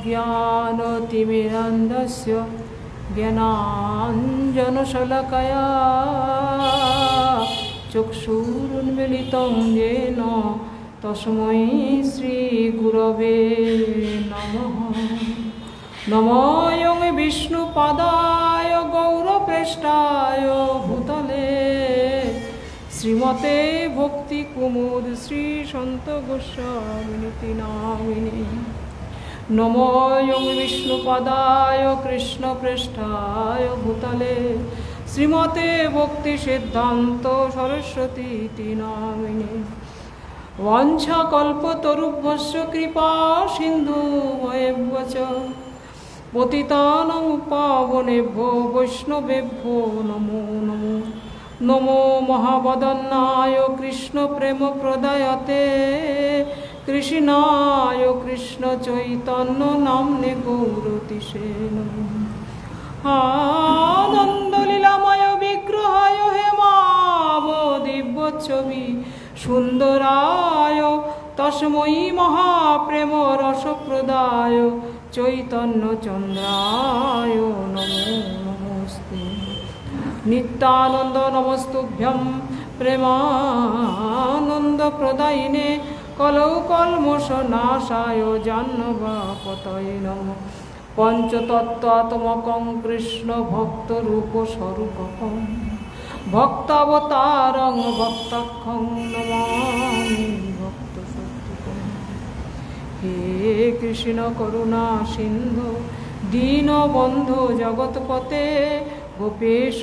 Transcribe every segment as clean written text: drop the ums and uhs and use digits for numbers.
अज्ञानतिमिरान्धस्य ज्ञानाञ्जनशलाकया चक्षुरुन्मीलितं येन तस्मै श्रीगुरवे नमः। नमोऽयं विष्णुपादाय गौरप्रेष्ठाय भूतले श्रीमते भक्तिकुमुद श्रीसन्त गोस्वामिनिति नामिने। नमोऽयं विष्णुपादाय कृष्णप्रेष्ठाय भूतले श्रीमते भक्तिसिद्धान्त सरस्वतीति नामिने। वाञ्छाकल्पतरुभ्यश्च कृपा सिन्धुभ्येव च पतितानां पावनेभ्यो वैष्णवेभ्यो नमो नमो। नमो महावदन्नाय कृष्णप्रेमप्रदायते कृष्णाय कृष्णचैतन्य नाम्ने गौरतिसे नमः। आनन्दलीलामय विग्रहाय हेमावदिव्यच्छवि सुन्दराय तस्मै महाप्रेम रसप्रदाय चैतन्यचन्द्राय नमो नमस्ते। नित्यानन्द नमस्तुभ्यं प्रेमानन्दप्रदायिने कलौ कल्मषनाशाय जाह्नवीपतये नमः। पञ्चतत्त्वात्मकं कृष्णभक्तरूपस्वरूपकं भक्तावतारं भक्ताख्यं नमामि भक्तशक्तिकं। हे कृष्ण करुणा सिन्धु दीनबन्धु जगत्पते गोपेश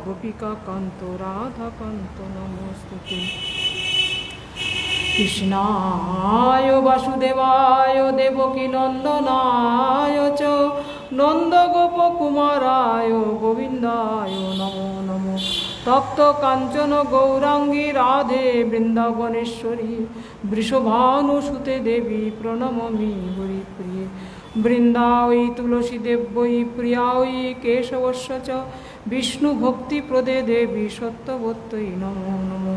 गोपिका कान्त राधाकान्त नमोस्तुते। कृष्णाय वासुदेवाय देवकी नन्दनाय च नन्दगोपकुमाराय गोविन्दाय नमो नमो। तप्त काञ्चन गौरांगी राधे वृन्दावनेश्वरी वृषभानुसुते देवी प्रणमामि हरिप्रिये। वृन्दावै तुलसी देव्यै प्रियायै केशवस्य च विष्णुभक्तिप्रदे देवी सत्यवत्यै नमो नमो।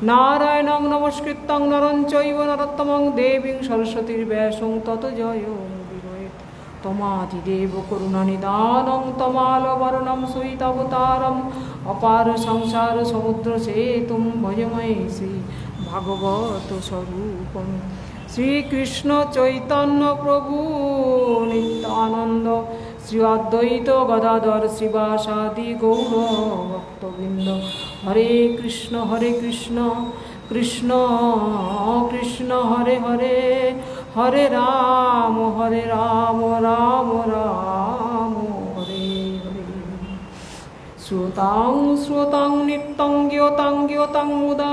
नारायणं नमस्कृतं नरं चैव नरोत्तमं देवीं सरस्वतीर्व्यासं ततो जयमुदीरयेत्। तमादिदेव करुणानिधानं तमालवर्णं सुवितावतारम् अपार संसार समुद्र सेतुं भजमहे श्री भागवत स्वरूपं। श्रीकृष्ण चैतन्य प्रभु नित्यानंद श्री अद्वैत गदाधर श्रीवासादि गौर भक्तवृंद। हरे कृष्ण कृष्ण कृष्ण हरे हरे हरे राम राम राम हरे हरे। श्रोतां श्रोतां नित्यं ज्ञोतां मुदा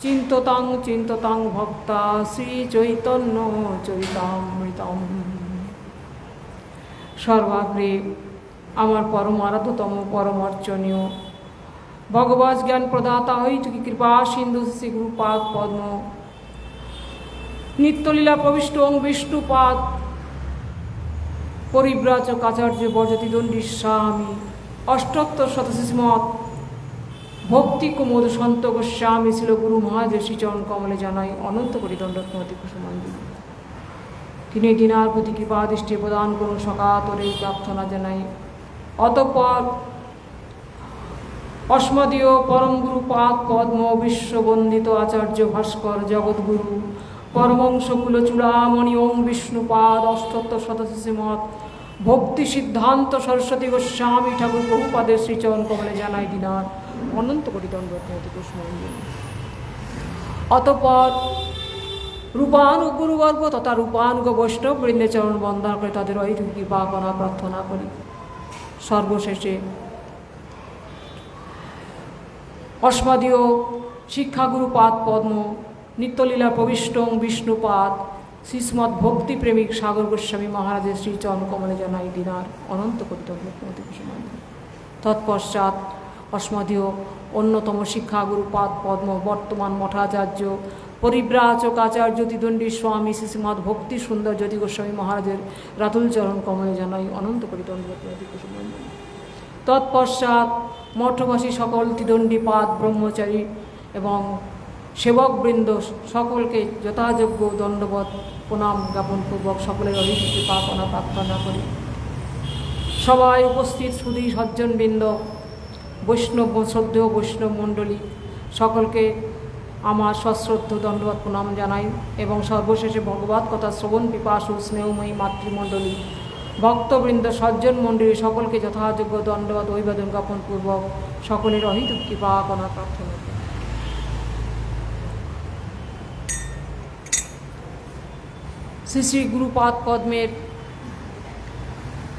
चिंततां भक्ता श्री चैतन्य चरितामृतम्। सर्वाग्रे आमार परम आराध्यतम परम अर्चनीय भगवत ज्ञान प्रदाता हईतुकी कृपा सिंधु श्री गुरुपाद पद्म नित्यलीला प्रविष्ट विष्णुपाद परिव्राजक आचार्य बरजती दंडी स्वामी अष्टोत्तर शतश्रीमद भक्ति कुमुद सन्त गोस्वामी शिल गुरु महादेव श्रीचरण कमले जानाई अनंत कोटि दंडोत्तमति कुसुमांजलि। তিনি দিনার প্রতি কৃপা দৃষ্টি প্রদান করুন সকাতরে প্রার্থনা জানাই। অতঃপর অস্মদীয় পরম গুরু পাদ পদ্ম বিশ্ববন্দিত আচার্য ভাস্কর জগৎগুরু পরমংশ কুলচূড়ামণি ওং বিষ্ণুপাদ অষ্টোত্তর শতশ্রীমৎ ভক্তি সিদ্ধান্ত সরস্বতী গোস্বামী ঠাকুর প্রভুপাদের শ্রীচরণ কমলে জানাই দিনার অনন্ত কোটি দণ্ডবত কুসুমাঞ্জলি। অতঃপর রূপানুগ গুরুবর্গ তথা রূপানুগ বৈষ্ণব বৃন্দে চরণ বন্দনা করে তাদের ঐরূপ কৃপা করা প্রার্থনা করি। সর্বশেষে অস্মদীয় শিক্ষাগুরু পাদ পদ্ম নিত্যলীলা প্রবিষ্ট বিষ্ণুপাদ শ্রীশ্রীমৎ ভক্তিপ্রেমিক সাগর গোস্বামী মহারাজের শ্রীচরণ কমলে জানাই দিনার অনন্ত কোটি দণ্ডবত কুসুমাঞ্জলি। তৎপশ্চাৎ অস্মদীয় অন্যতম শিক্ষাগুরু পাদ পদ্ম বর্তমান মঠাচার্য परिव्राजक आचार्य ज्योतिदंडी स्वामी श्रीमद भक्ति सुंदर ज्योति गोस्वामी महाराजेर रातुल चरण कमले जानाई अनंत कोटि दंडवत कुसुमांजलि। तत्पश्चात मठवासी सकल त्रिदंडीपाद ब्रह्मचारी एवं सेवकबृंद सकल के यथायोग्य दंडवत প্রণাম জ্ঞাপনপূর্বক সকলের অহিত কৃপা প্রার্থনা করি। সবাই উপস্থিত সুধী সজ্জনবৃন্দ, বৈষ্ণব শ্রদ্ধেয় বৈষ্ণব মণ্ডলী সকলকে আমার সশ্রদ্ধ দণ্ডবত প্রণাম জানাই এবং সর্বশেষে ভগবত কথা শ্রবণ পিপাসু স্নেহময়ী মাতৃমণ্ডলী ভক্তবৃন্দ সজ্জন মণ্ডলী সকলকে যথাযোগ্য দণ্ডবত অভিবাদন জ্ঞাপনপূর্বক সকলের অহিত কৃপা প্রার্থনা করি। শ্রী শ্রী গুরুপাদ পদ্মের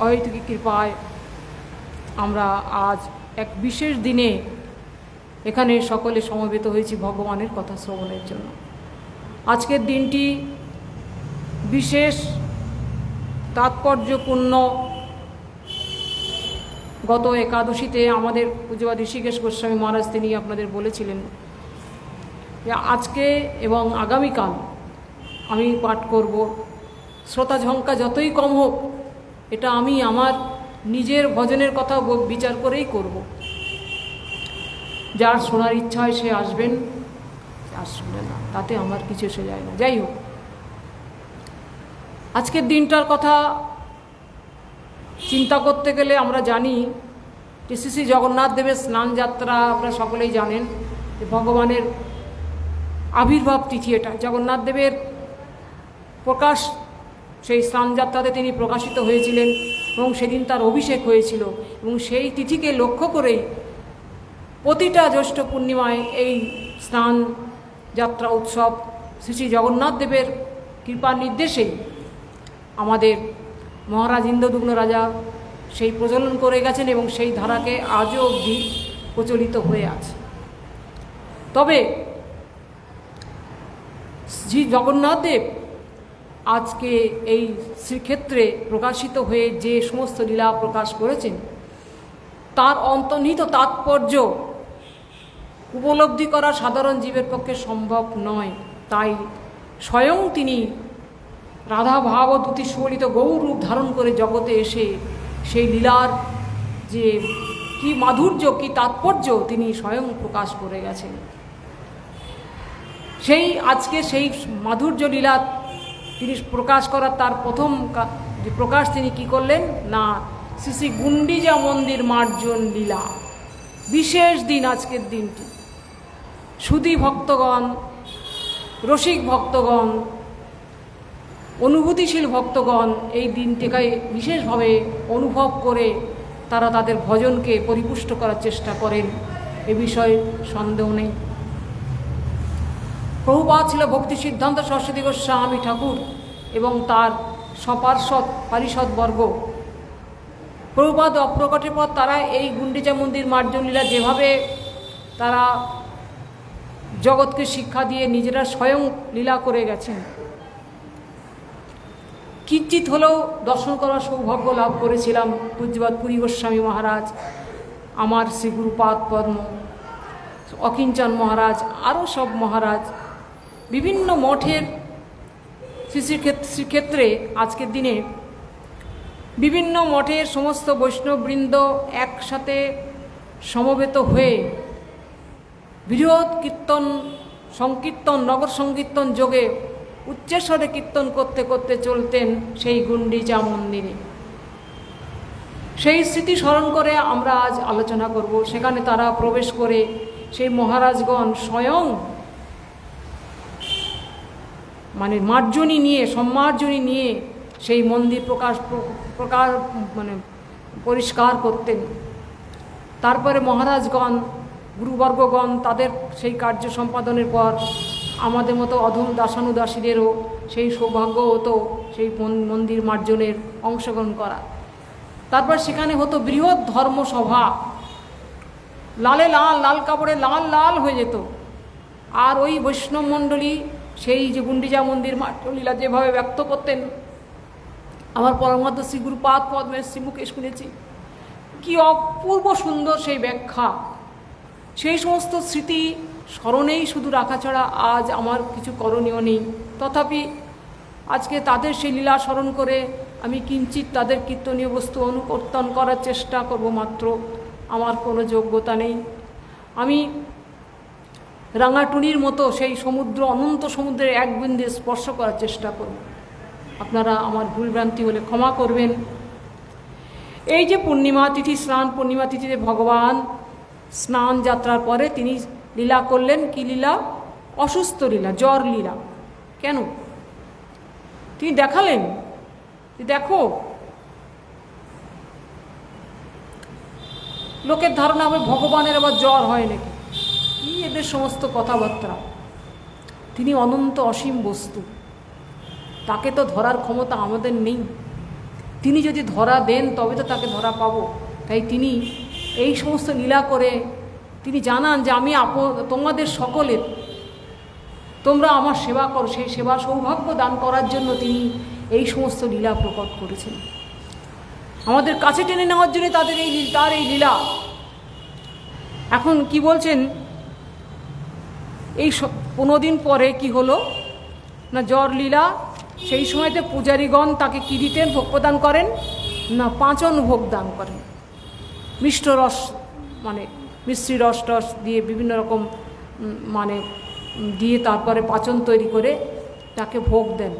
অহৈতুক কৃপায় আমরা আজ এক বিশেষ দিনে এখানে সকলে সমবেত হয়েছি ভগবানের কথা শ্রবণের জন্য। আজকের দিনটি বিশেষ তাৎপর্যপূর্ণ। গত একাদশীতে আমাদের পূজ্যপাদ ঋষিকেশ গোস্বামী মহারাজ তিনি আপনাদের বলেছিলেন যে আজকে এবং আগামীকাল আমি পাঠ করব। শ্রোতা ঝঙ্কা যতই কম হোক, এটা আমি আমার নিজের ভজনের কথা বিচার করেই করব। যার শোনার ইচ্ছা হয় সে আসবেন, আর শুনে না, তাতে আমার কিছু এসে যায় না। যাই হোক, আজকের দিনটার কথা চিন্তা করতে গেলে আমরা জানি যে শ্রী শ্রী জগন্নাথ দেবের স্নান যাত্রা আপনারা সকলেই জানেন যে ভগবানের আবির্ভাব তিথি। এটা জগন্নাথ দেবের প্রকাশ, সেই স্নানযাত্রাতে তিনি প্রকাশিত হয়েছিলেন এবং সেদিন তার অভিষেক হয়েছিল এবং সেই তিথিকে লক্ষ্য করেই প্রতিটা জ্যৈষ্ঠ পূর্ণিমায় এই স্নান যাত্রা উৎসব শ্রী শ্রী জগন্নাথ দেবের কৃপার নির্দেশেই আমাদের মহারাজ ইন্দ্রদুগ্ন রাজা সেই প্রচলন করে গেছেন এবং সেই ধারাকে আজও অবধি প্রচলিত হয়ে আছে। তবে শ্রী জগন্নাথ দেব আজকে এই শ্রীক্ষেত্রে প্রকাশিত হয়ে যে সমস্ত লীলা প্রকাশ করেছেন তার অন্তর্নিহিত তাৎপর্য উপলব্ধি করা সাধারণ জীবের পক্ষে সম্ভব নয়। তাই স্বয়ং তিনি রাধা ভাব ও দ্যুতি সুবলিত গৌর রূপ ধারণ করে জগতে এসে সেই লীলার যে কি মাধুর্য, কি তাৎপর্য তিনি স্বয়ং প্রকাশ করে গেছেন। সেই আজকে সেই মাধুর্য লীলা তিনি প্রকাশ করার তার প্রথম যে প্রকাশ তিনি কি করলেন না, শ্রী শ্রী গুন্ডিচা মন্দির মার্জন লীলা। বিশেষ দিন আজকের দিনটি। সুধী ভক্তগণ, রসিক ভক্তগণ, অনুভূতিশীল ভক্তগণ এই দিনটিকে বিশেষভাবে অনুভব করে তারা তাদের ভজনকে পরিপুষ্ট করার চেষ্টা করেন, এ বিষয়ে সন্দেহ নেই। প্রভুপাদ ছিল ভক্তি সিদ্ধান্ত সরস্বতী গোস্বামী ঠাকুর এবং তার পারিষদবর্গ প্রভুপাদ অপ্রকটের পর তারা এই গুন্ডিচা মন্দির মার্জন লীলা যেভাবে তারা জগৎকে শিক্ষা দিয়ে নিজেরা স্বয়ং লীলা করে গেছেন, কিঞ্চিত হলেও দর্শন করার সৌভাগ্য লাভ করেছিলাম। পূজ্যপাদ পুরী গোস্বামী মহারাজ, আমার শ্রী গুরুপাদ পদ্ম, অকিঞ্চন মহারাজ, আরও সব মহারাজ, বিভিন্ন মঠের শ্রীক্ষেত্রে আজকের দিনে বিভিন্ন মঠের সমস্ত বৈষ্ণববৃন্দ একসাথে সমবেত হয়ে বৃহৎ কীর্তন সংকীর্তন নগর সংকীর্তন যোগে উচ্চস্বরে কীর্তন করতে করতে চলতেন সেই গুন্ডিচা মন্দিরে। সেই স্মৃতি স্মরণ করে আমরা আজ আলোচনা করব। সেখানে তারা প্রবেশ করে সেই মহারাজগণ স্বয়ং মার্জনী নিয়ে, সম্মার্জনী নিয়ে সেই মন্দির পরিষ্কার করতেন। তারপরে মহারাজগণ, গুরুবর্গগণ তাদের সেই কার্য সম্পাদনের পর আমাদের মতো অধম দাসানুদাসীদেরও সেই সৌভাগ্য হতো সেই মন্দির মার্জনের অংশগ্রহণ করা। তারপর সেখানে হতো বৃহৎ ধর্মসভা, লালে লাল, লাল কাপড়ে লাল লাল হয়ে যেত। আর ওই বৈষ্ণব মণ্ডলী সেই যে গুন্ডিচা মন্দির মার্জন লীলা যেভাবে ব্যক্ত করতেন, আমার পরমাত্ম শ্রী গুরুপাদ পদ্মের শ্রীমুখে শুনেছি, কি অপূর্ব সুন্দর সেই ব্যাখ্যা। সেই সমস্ত স্মৃতি স্মরণেই শুধু রাখা ছাড়া আজ আমার কিছু করণীয় নেই। তথাপি আজকে তাদের সেই লীলা স্মরণ করে আমি কিঞ্চিত তাদের কীর্তনীয় বস্তু অনুকর্তন করার চেষ্টা করব মাত্র। আমার কোনো যোগ্যতা নেই। আমি রাঙাটুনির মতো সেই সমুদ্র, অনন্ত সমুদ্রের এক বিন্দু স্পর্শ করার চেষ্টা করব। আপনারা আমার ভুলভ্রান্তি হলে ক্ষমা করবেন। এই যে পূর্ণিমা তিথি, স্নান পূর্ণিমা তিথিতে ভগবান স্নান যাত্রার পরে তিনি লীলা করলেন। কি লীলা? অসুস্থ লীলা, জ্বর লীলা। কেন? তিনি দেখালেন, দেখো লোকের ধারণা হবে ভগবানের আবার জ্বর হয় নাকি, কি এদের সমস্ত কথাবার্তা। তিনি অনন্ত অসীম বস্তু, তাকে তো ধরার ক্ষমতা আমাদের নেই। তিনি যদি ধরা দেন তবে তো তাকে ধরা পাবো। তাই তিনি এই সমস্ত লীলা করে তিনি জানান যে আমি তোমাদের সকলের, তোমরা আমার সেবা করো, সেই সেবা সৌভাগ্য দান করার জন্য তিনি এই সমস্ত লীলা প্রকট করেছেন, আমাদের কাছে টেনে নেওয়ার জন্য তার এই লীলা। এখন কি বলছেন, এই 15 দিন পরে কি হলো না, জ্বর লীলা। সেই সময়তে পূজারীগণ তাকে কি দিতেন? ভোগ প্রদান করেন না, পাঁচন ভোগ দান করেন। মিষ্ট রস, মানে মিশ্রি রস টস দিয়ে বিভিন্ন রকম মানে দিয়ে তারপরে পাচন তৈরি করে তাকে ভোগ দেন।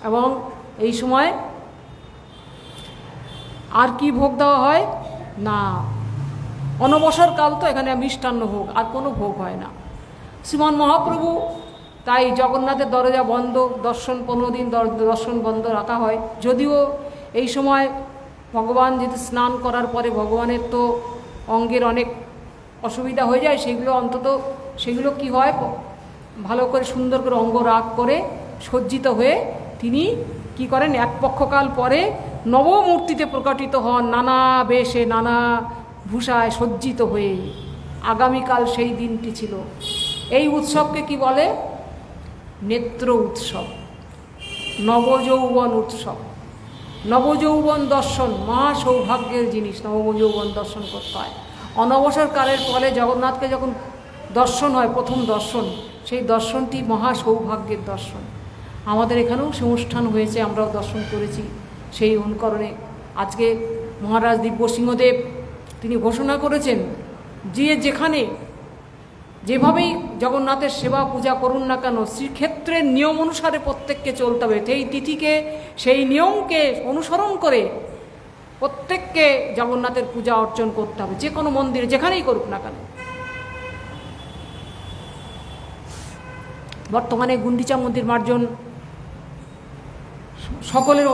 এবং এই সময় আর কি ভোগ দেওয়া হয় না, অনবসর কাল তো, এখানে মিষ্টান্ন ভোগ, আর কোনো ভোগ হয় না। শ্রীমান মহাপ্রভু তাই জগন্নাথের দরজা বন্ধ, দর্শন 15 দিন দর্শন বন্ধ রাখা হয়। যদিও এই সময় ভগবান যদি স্নান করার পরে ভগবানের তো অঙ্গের অনেক অসুবিধা হয়ে যায়, সেগুলো অন্তত সেগুলো কি হয়, ভালো করে সুন্দর করে অঙ্গ রাগ করে সজ্জিত হয়ে তিনি কি করেন, এক পক্ষকাল পরে নবমূর্তিতে প্রকটিত হন, নানা বেশে নানা ভূষায় সজ্জিত হয়ে। আগামীকাল সেই দিনটি ছিল। এই উৎসবকে কি বলে? নেত্র উৎসব, নবযৌবন উৎসব। নবযৌবন দর্শন মহা সৌভাগ্যের জিনিস, নবযৌবন দর্শন করতে হয়। অনবসর কালের পরে জগন্নাথকে যখন দর্শন হয়, প্রথম দর্শন, সেই দর্শনটি মহা সৌভাগ্যের দর্শন। আমাদের এখানেও সে অনুষ্ঠান হয়েছে, আমরাও দর্শন করেছি। সেই অনুকরণে আজকে মহারাজ দিব্যসিংহদেব তিনি ঘোষণা করেছেন যে যেখানে যেভাবেই জগন্নাথের সেবা পূজা করুন না কেন, শ্রীক্ষেত্রের নিয়ম অনুসারে প্রত্যেককে চলতে হবে। সেই তিথিকে, সেই নিয়মকে অনুসরণ করে প্রত্যেককে জগন্নাথের পূজা অর্চন করতে হবে, যে কোনো মন্দিরে যেখানেই করুক না কেন। বর্তমানে গুন্ডিচা মন্দির মার্জন সকলের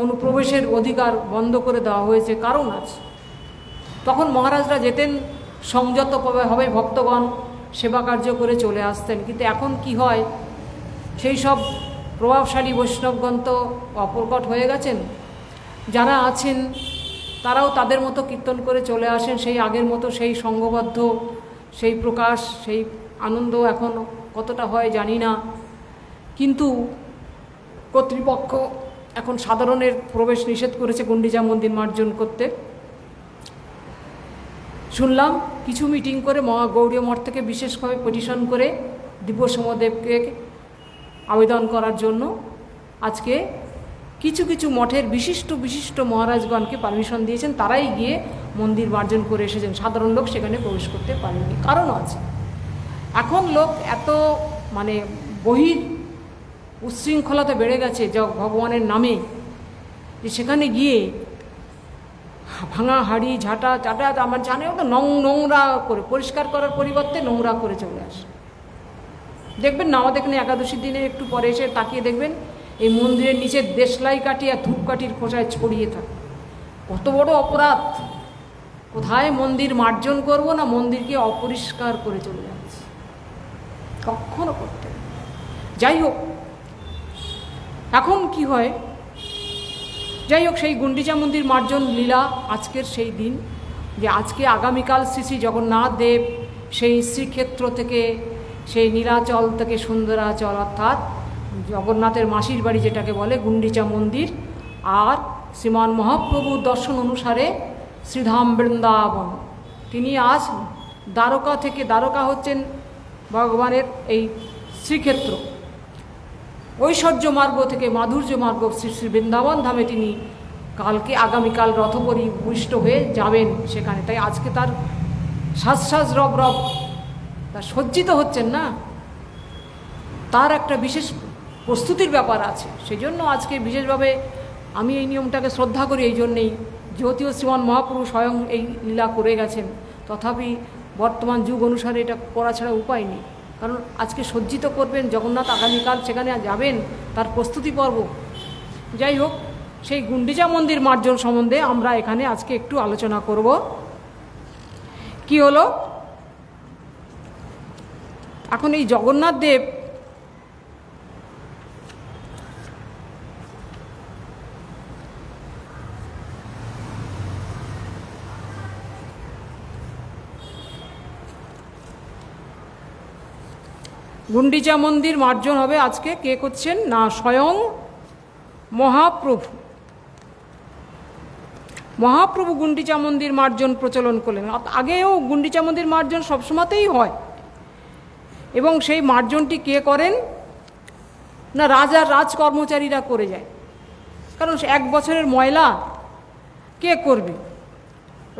অনুপ্রবেশের অধিকার বন্ধ করে দেওয়া হয়েছে, কারণ আছে। তখন মহারাজরা যেতেন সংযতভাবে, ভক্তগণ সেবা কার্য করে চলে আসতেন। কিন্তু এখন কি হয়, সেই সব প্রভাবশালী বৈষ্ণবগণ তো অপ্রকট হয়ে গেছেন। যারা আছেন তারাও তাদের মতো কীর্তন করে চলে আসেন, সেই আগের মতো সেই সংঘবদ্ধ সেই প্রকাশ, সেই আনন্দ এখন কতটা হয় জানি না। কিন্তু কর্তৃপক্ষ এখন সাধারণের প্রবেশ নিষেধ করেছে গুন্ডিচা মন্দির মার্জন করতে। শুনলাম কিছু মিটিং করে গৌড়ীয় মঠ থেকে বিশেষভাবে পিটিশন করে দিব্যসিংহদেবকে আবেদন করার জন্য আজকে কিছু কিছু মঠের বিশিষ্ট মহারাজগণকে পারমিশন দিয়েছেন, তারাই গিয়ে মন্দির মার্জন করে এসেছেন। সাধারণ লোক সেখানে প্রবেশ করতে পারেনি। কারণ আছে, এখন লোক এত উচ্ছৃঙ্খলতা বেড়ে গেছে ভগবানের নামে, যে সেখানে গিয়ে ভাঙা হাড়ি ঝাঁটা চাটা আমার জানেও তো নোংরা করে, পরিষ্কার করার পরিবর্তে নোংরা করে চলে আসে। দেখবেন না, আমাদের এখানে একাদশীর দিনে একটু পরে এসে তাকিয়ে দেখবেন এই মন্দিরের নিচে দেশলাই কাঠি আর ধূপকাঠির খোসায় ছড়িয়ে থাকে। কত বড় অপরাধ! কোথায় মন্দির মার্জন করব না, মন্দিরকে অপরিষ্কার করে চলে যাচ্ছে, কখনো করতে। যাই হোক, এখন কি হয়, যাই হোক, সেই গুন্ডিচা মন্দির মার্জন লীলা আজকের সেই দিন, যে আজকে আগামীকাল শ্রী শ্রী জগন্নাথ দেব সেই শ্রীক্ষেত্র থেকে, সেই নীলাচল থেকে সুন্দরাচল, অর্থাৎ জগন্নাথের মাসির বাড়ি যেটাকে বলে গুন্ডিচা মন্দির, আর শ্রীমান মহাপ্রভুর দর্শন অনুসারে শ্রীধাম বৃন্দাবন, তিনি আজ দ্বারকা থেকে, দ্বারকা হচ্ছেন ভগবানের এই শ্রীক্ষেত্র, ঐশ্বর্য মার্গ থেকে মাধুর্য মার্গ শ্রী শ্রী বৃন্দাবন ধামে তিনি আগামীকাল রথপরিপুষ্ট হয়ে যাবেন সেখানে। তাই আজকে তার সাজ রব তার সজ্জিত হচ্ছেন না, তার একটা বিশেষ প্রস্তুতির ব্যাপার আছে। সেই জন্য আজকে বিশেষভাবে আমি এই নিয়মটাকে শ্রদ্ধা করি, এই জন্যেই যদিও শ্রীমান মহাপ্রভু স্বয়ং এই লীলা করে গেছেন, তথাপি বর্তমান যুগ অনুসারে এটা করা ছাড়া উপায় নেই। কারণ আজকে সজ্জিত করবেন জগন্নাথ, আগামীকাল সেখানে যাবেন, তার প্রস্তুতি পর্ব। যাই হোক, সেই গুন্ডিচা মন্দির মার্জন সম্বন্ধে আমরা এখানে আজকে একটু আলোচনা করব। কি হলো, এখন এই জগন্নাথ দেব গুন্ডিচা মন্দির মার্জন হবে আজকে। কে করছেন না, স্বয়ং মহাপ্রভু। মহাপ্রভু গুন্ডিচা মন্দির মার্জন প্রচলন করলেন। আগেও গুন্ডিচা মন্দির মার্জন সবসময়তেই হয়, এবং সেই মার্জনটি কে করেন না, রাজার রাজ কর্মচারীরা করে যায়। কারণ এক বছরের ময়লা কে করবে,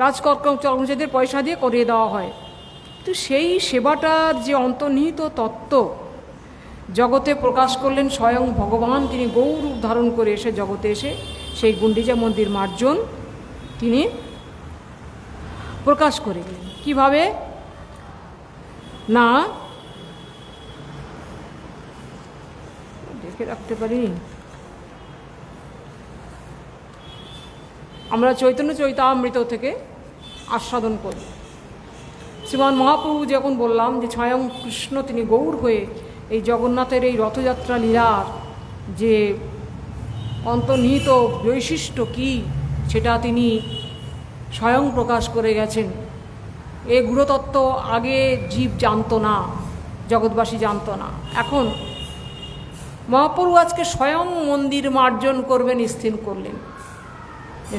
রাজ কর্মচারীদের পয়সা দিয়ে করিয়ে দেওয়া হয়। তো সেই সেবাটার যে অন্তর্নিহিত তত্ত্ব জগতে প্রকাশ করলেন স্বয়ং ভগবান। তিনি গৌরূপ ধারণ করে এসে জগতে এসে সেই গুন্ডিচা মন্দির মার্জন তিনি প্রকাশ করে গেলেন। কীভাবে না, দেখে রাখতে পারি, আমরা চৈতন্য চৈতামৃত থেকে আস্বাদন করি। শ্রীমান মহাপ্রভু যখন বললাম যে স্বয়ং কৃষ্ণ তিনি গৌর হয়ে এই জগন্নাথের এই রথযাত্রা লীলার যে অন্তর্নিহিত বৈশিষ্ট্য কী সেটা তিনি স্বয়ং প্রকাশ করে গেছেন। এই গূঢ়তত্ত্ব আগে জীব জানত না, জগৎবাসী জানত না। এখন মহাপ্রভু আজকে স্বয়ং মন্দির মার্জন করবেন স্থির করলেন।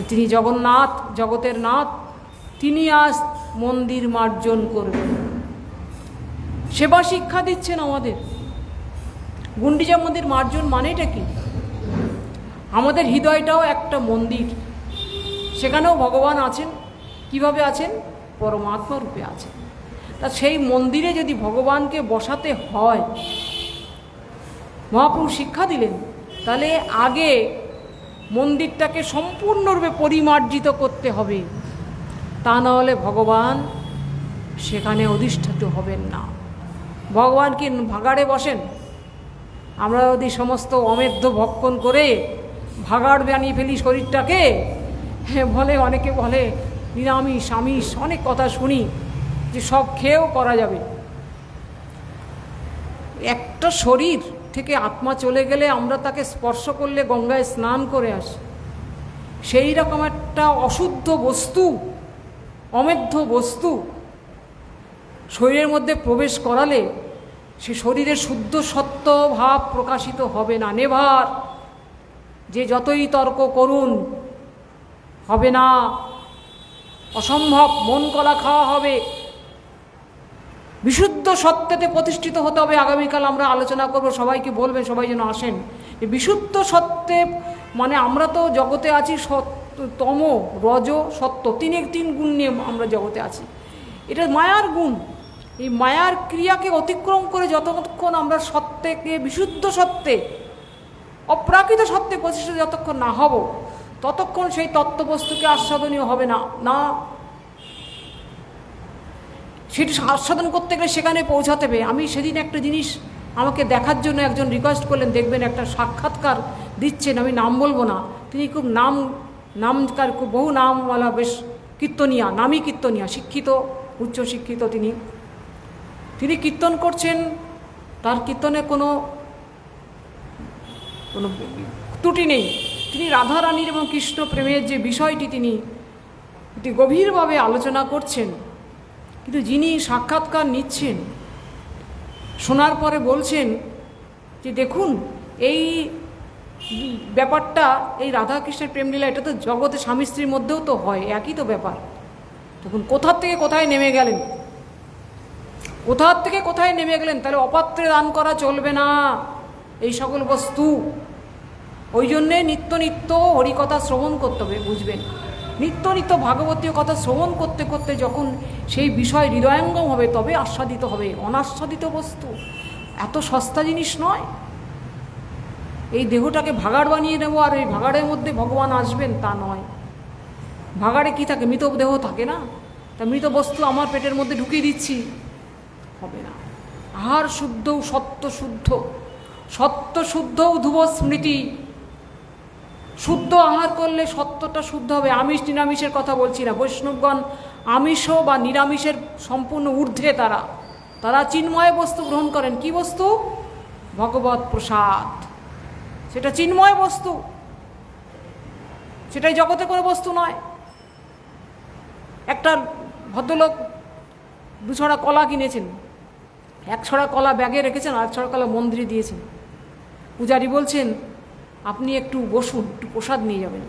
তিনি জগন্নাথ, জগতের নাথ, তিনি আজ মন্দির মার্জন করবেন। সেবা শিক্ষা দিচ্ছেন আমাদের। গুন্ডিচা মন্দির মার্জন মানেটা কি? আমাদের হৃদয়টাও একটা মন্দির, সেখানেও ভগবান আছেন। কিভাবে আছেন? পরমাত্মা রূপে আছেন। তা সেই মন্দিরে যদি ভগবানকে বসাতে হয়, মহাপ্রভু শিক্ষা দিলেন, তাহলে আগে মন্দিরটাকে সম্পূর্ণরূপে পরিমার্জিত করতে হবে। তা না হলে ভগবান সেখানে অধিষ্ঠিত হবেন না। ভগবান কি ভাগাড়ে বসেন? আমরা যদি সমস্ত অমেধ্য ভক্ষণ করে ভাগাড় বানিয়ে ফেলি শরীরটাকে, বলে অনেকে বলে নিরামিষ আমিষ, অনেক কথা শুনি যে সব খেয়েও করা যাবে। একটা শরীর থেকে আত্মা চলে গেলে আমরা তাকে স্পর্শ করলে গঙ্গায় স্নান করে আসি। সেই রকম একটা অশুদ্ধ বস্তু, অমেধ্য বস্তু শরীরের মধ্যে প্রবেশ করালে সে শরীরের শুদ্ধ সত্য ভাব প্রকাশিত হবে না। নেভার, যে যতই তর্ক করুন হবে না, অসম্ভব, মন কলা খাওয়া হবে। বিশুদ্ধ সত্যতে প্রতিষ্ঠিত হতে হবে। আগামীকাল আমরা আলোচনা করব, সবাইকে বলবেন, সবাই যেন আসেন। বিশুদ্ধ সত্যে মানে আমরা তো জগতে আছি তম, রজ, সত্য, তিন গুণ নিয়ে আমরা জগতে আছি। এটা মায়ার গুণ। এই মায়ার ক্রিয়াকে অতিক্রম করে যতক্ষণ আমরা সত্যকে, বিশুদ্ধ সত্যে, অপ্রাকৃত সত্যে প্রতিষ্ঠিত যতক্ষণ না হব, ততক্ষণ সেই তত্ত্ববস্তুকে আস্বাদনীয় হবে না। না, সেটি আস্বাদন করতে গেলে সেখানে পৌঁছাতে হবে। আমি সেদিন একটা জিনিস আমাকে দেখার জন্য একজন রিকোয়েস্ট করলেন, দেখবেন একটা সাক্ষাৎকার দিচ্ছেন, আমি নাম বলবো না, তিনি খুব নামকার, খুব বহু নামওয়ালা, বেশ কীর্তনিয়া, নামী কীর্তনিয়া, শিক্ষিত, উচ্চশিক্ষিত। তিনি কীর্তন করছেন, তার কীর্তনে কোনো ত্রুটি নেই। তিনি রাধারানীর এবং কৃষ্ণ প্রেমের যে বিষয়টি তিনি গভীরভাবে আলোচনা করছেন। কিন্তু যিনি সাক্ষাৎকার নিচ্ছেন, শোনার পরে বলছেন যে দেখুন, এই ব্যাপারটা, এই রাধাকৃষ্ণের প্রেমলীলা, এটা তো জগতে স্বামী স্ত্রীর মধ্যেও তো হয়, একই তো ব্যাপার। তখন কোথার থেকে কোথায় নেমে গেলেন, কোথার থেকে কোথায় নেমে গেলেন? তাহলে অপাত্রে দান করা চলবে না এই সকল বস্তু। ওই জন্যে নিত্য নিত্য হরিকথা শ্রবণ করতে হবে। বুঝবেন, নিত্য নিত্য ভাগবতীয় কথা শ্রবণ করতে করতে যখন সেই বিষয় হৃদয়ঙ্গম হবে, তবে আস্বাদিত হবে। অনাস্বাদিত বস্তু এত সস্তা জিনিস নয়। এই দেহটাকে ভাগাড় বানিয়ে নেব আর এই ভাগাড়ের মধ্যে ভগবান আসবেন তা নয়। ভাগাড়ে কি থাকে? মৃত দেহ থাকে না? তা মৃত বস্তু আমার পেটের মধ্যে ঢুকিয়ে দিচ্ছি, হবে না। আহার শুদ্ধ, সত্য শুদ্ধ, সত্য শুদ্ধ ধ্রুব স্মৃতি। শুদ্ধ আহার করলে সত্যটা শুদ্ধ হবে। আমিষ নিরামিষের কথা বলছি না। বৈষ্ণবগণ আমিষ বা নিরামিষের সম্পূর্ণ ঊর্ধ্বে তারা তারা চিন্ময় বস্তু গ্রহণ করেন। কি বস্তু? ভগবত প্রসাদ। সেটা চিন্ময় বস্তু, সেটাই জগতে কোনো বস্তু নয়। একটা ভদ্রলোক 2 ছড়া কলা কিনেছেন, 1 ছড়া কলা ব্যাগে রেখেছেন, আর 1 ছড়া কলা মন্দিরে দিয়েছেন। পূজারি বলছেন, আপনি একটু বসুন, একটু প্রসাদ নিয়ে যাবেন।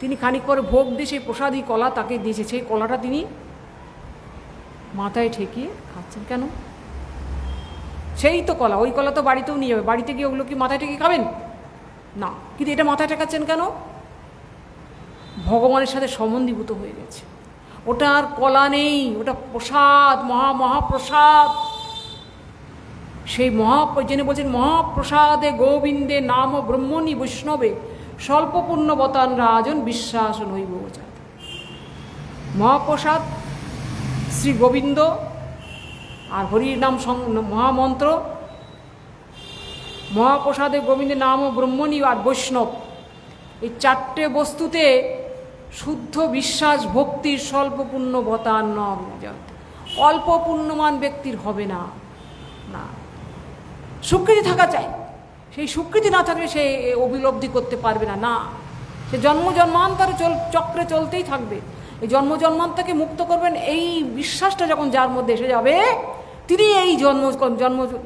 তিনি খানিক পরে ভোগ দিয়ে সেই প্রসাদই কলা তাকে দিয়েছে। সেই কলাটা তিনি মাথায় ঠেকিয়ে খাচ্ছেন। কেন? সেই তো কলা, ওই কলা তো বাড়িতেও নিয়ে যাবে। বাড়িতে গিয়ে ওগুলো কি মাথায় ঠেকিয়ে খাবেন? না। কিন্তু এটা মাথায় ঠেকাচ্ছেন কেন? ভগবানের সাথে সম্বন্ধীভূত হয়ে গেছে। ওটা আর কলা নেই, ওটা প্রসাদ, মহাপ্রসাদ। সেই যিনি বলছেন মহাপ্রসাদে গোবিন্দে নাম ব্রহ্মণী বৈষ্ণবে স্বল্প পুণ্যবতান রাজন বিশ্বাস নৈব। মহাপ্রসাদ শ্রী গোবিন্দ আর হরির নাম মহামন্ত্র। মহাপ্রসাদে গোবিন্দে নাম ব্রহ্মণী আর বৈষ্ণব, এই 4টে বস্তুতে শুদ্ধ বিশ্বাস ভক্তির স্বল্প পুণ্যবতান নাম। অল্প পুণ্যমান ব্যক্তির হবে না। না, স্বীকৃতি থাকা চাই। সেই স্বীকৃতি না থাকলে সে অভিলব্ধি করতে পারবে না। না, সে জন্ম জন্মান্তরে চক্রে চলতেই থাকবে। এই জন্ম জন্মান্তরকে মুক্ত করবেন এই বিশ্বাসটা যখন যার মধ্যে এসে যাবে, তিনি এই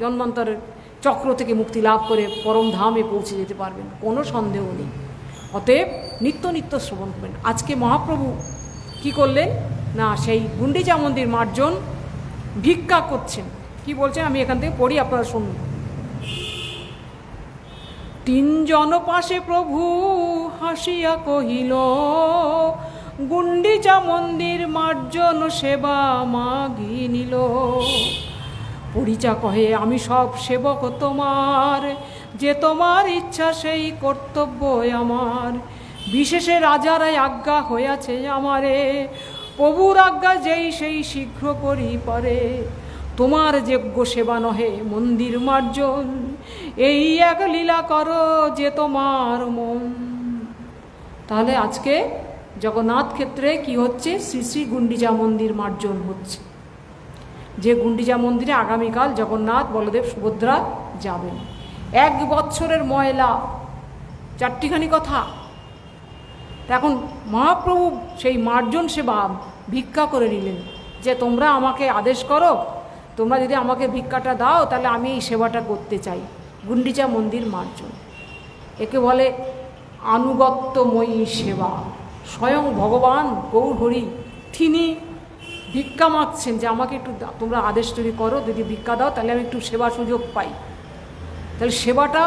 জন্মান্তরের চক্র থেকে মুক্তি লাভ করে পরম ধামে পৌঁছে যেতে পারবেন, কোনো সন্দেহ নেই। অতএব নিত্য নিত্য শ্রবণ করবেন। আজকে মহাপ্রভু কি করলেন না, সেই গুন্ডিচা মন্দির মার্জন ভিক্ষা করছেন। কি বলছেন আমি এখান থেকে পড়ি, আপনারা শুনুন। 3 জন পাশে প্রভু হাসিয়া কহিল, গুন্ডিচা মন্দির মার্জন সেবা মাগি নিল। পরিচা কহে, আমি সব সেবক তোমার, যে তোমার ইচ্ছা সেই কর্তব্য আমার। বিশেষে রাজারাই আজ্ঞা হইয়াছে আমারে, প্রভুর আজ্ঞা যেই সেই শীঘ্র করি পারে। তোমার যোগ্য সেবা নহে মন্দির মার্জন, এই এক লীলা করো যে তোমার মন। তাহলে আজকে জগন্নাথ ক্ষেত্রে কি হচ্ছে? শ্রী শ্রী গুন্ডিচা মন্দির মার্জন হচ্ছে। যে গুন্ডিচা মন্দিরে আগামীকাল জগন্নাথ বলদেব সুভদ্রা যাবেন। 1 বৎসরের ময়লা, 4টিখানি কথা। এখন মহাপ্রভু সেই মার্জন সেবা ভিক্ষা করে নিলেন, যে তোমরা আমাকে আদেশ করো, তোমরা যদি আমাকে ভিক্ষাটা দাও তাহলে আমি এই সেবাটা করতে চাই। গুন্ডিচা মন্দির মার্জন, একে বলে আনুগত্যময়ী সেবা। স্বয়ং ভগবান গৌর হরি তিনি ভিক্ষা মাগছেন যে আমাকে একটু তোমরা আদেশ যদি করো, যদি ভিক্ষা দাও তাহলে আমি একটু সেবা সুযোগ পাই। তাহলে সেবাটা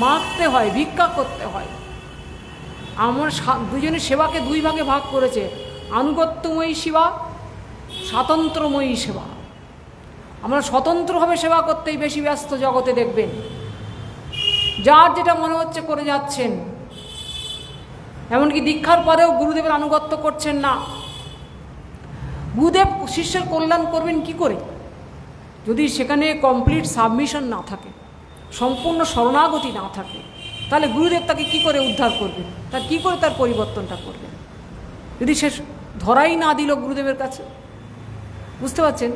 মাগতে হয়, ভিক্ষা করতে হয়। আমার দুজনের সেবাকে 2 ভাগে ভাগ করেছে, আনুগত্যময়ী সেবা, স্বাতন্ত্র্যময়ী সেবা। আমরা স্বতন্ত্রভাবে সেবা করতেই বেশি ব্যস্ত জগতে দেখবেন। যার যেটা মনে হচ্ছে করে যাচ্ছেন। এমনকি দীক্ষার পরেও গুরুদেবের আনুগত্য করছেন না। গুরুদেব শিষ্যের কল্যাণ করবেন কি করে যদি সেখানে কমপ্লিট সাবমিশন না থাকে, সম্পূর্ণ শরণাগতি না থাকে? তাহলে গুরুদেব তাকে কি করে উদ্ধার করবেন? তার কি করে তার পরিবর্তনটা করবেন যদি সে ধরাই না দিল গুরুদেবের কাছে? বুঝতে পারছেন?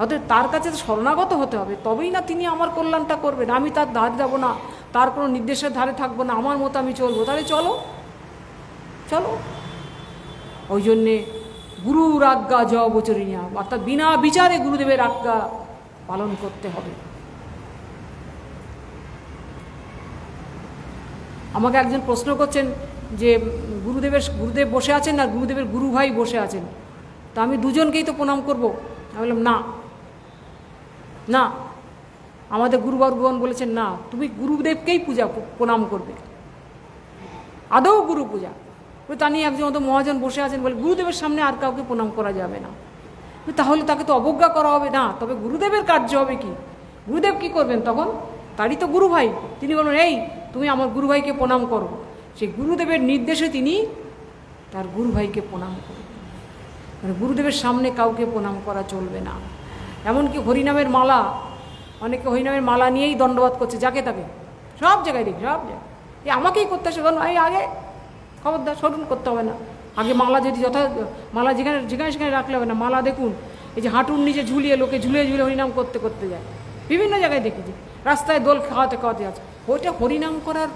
অতএব তার কাছে শরণাগত হতে হবে, তবেই না তিনি আমার কল্যাণটা করবেন। আমি তার ধারে যাব না, তার কোনো নির্দেশের ধারে থাকবো না, আমার মতো আমি চলবো। তাহলে চলো চলো। ওই জন্যে গুরুর আজ্ঞা জ বচরিয়া, অর্থাৎ বিনা বিচারে গুরুদেবের আজ্ঞা পালন করতে হবে। আমাকে একজন প্রশ্ন করছেন যে গুরুদেব বসে আছেন না গুরুদেবের গুরু ভাই বসে আছেন, তা আমি দুজনকেই তো প্রণাম করব। আমি বললাম না না, আমাদের গুরুবর্গগণ বলেছেন না, তুমি গুরুদেবকেই প্রণাম করবে, আদৌ গুরু পূজা। তা নিয়ে একজন মতো মহাজন বসে আছেন বলে গুরুদেবের সামনে আর কাউকে প্রণাম করা যাবে না। তাহলে তাকে তো অবজ্ঞা করা হবে না। তবে গুরুদেবের কার্য হবে কি? গুরুদেব কি করবেন তখন? তারই তো গুরু ভাই, তিনি বলবেন এই তুমি আমার গুরুভাইকে প্রণাম করো। সেই গুরুদেবের নির্দেশে তিনি তার গুরুভাইকে প্রণাম করবেন। মানে গুরুদেবের সামনে কাউকে প্রণাম করা চলবে না। এমনকি হরিনামের মালা, অনেকে হরিনামের মালা নিয়েই দণ্ডবাদ করছে যাকে তাকে, সব জায়গায় দেখি, সব জায়গায়। আমাকেই করতে আসে, কারণ এই আগে খবরদার সরুন, করতে হবে না। আগে মালা যদি মালা যেখানে যেখানে সেখানে রাখলে হবে না। মালা দেখুন, এই যে হাঁটুর নিচে ঝুলিয়ে লোকে ঝুলিয়ে ঝুলিয়ে হরিনাম করতে করতে যায়, বিভিন্ন জায়গায় দেখেছি, রাস্তায় দোল খাওয়াতে খাওয়াতে আছে। ওইটা হরিনাম করার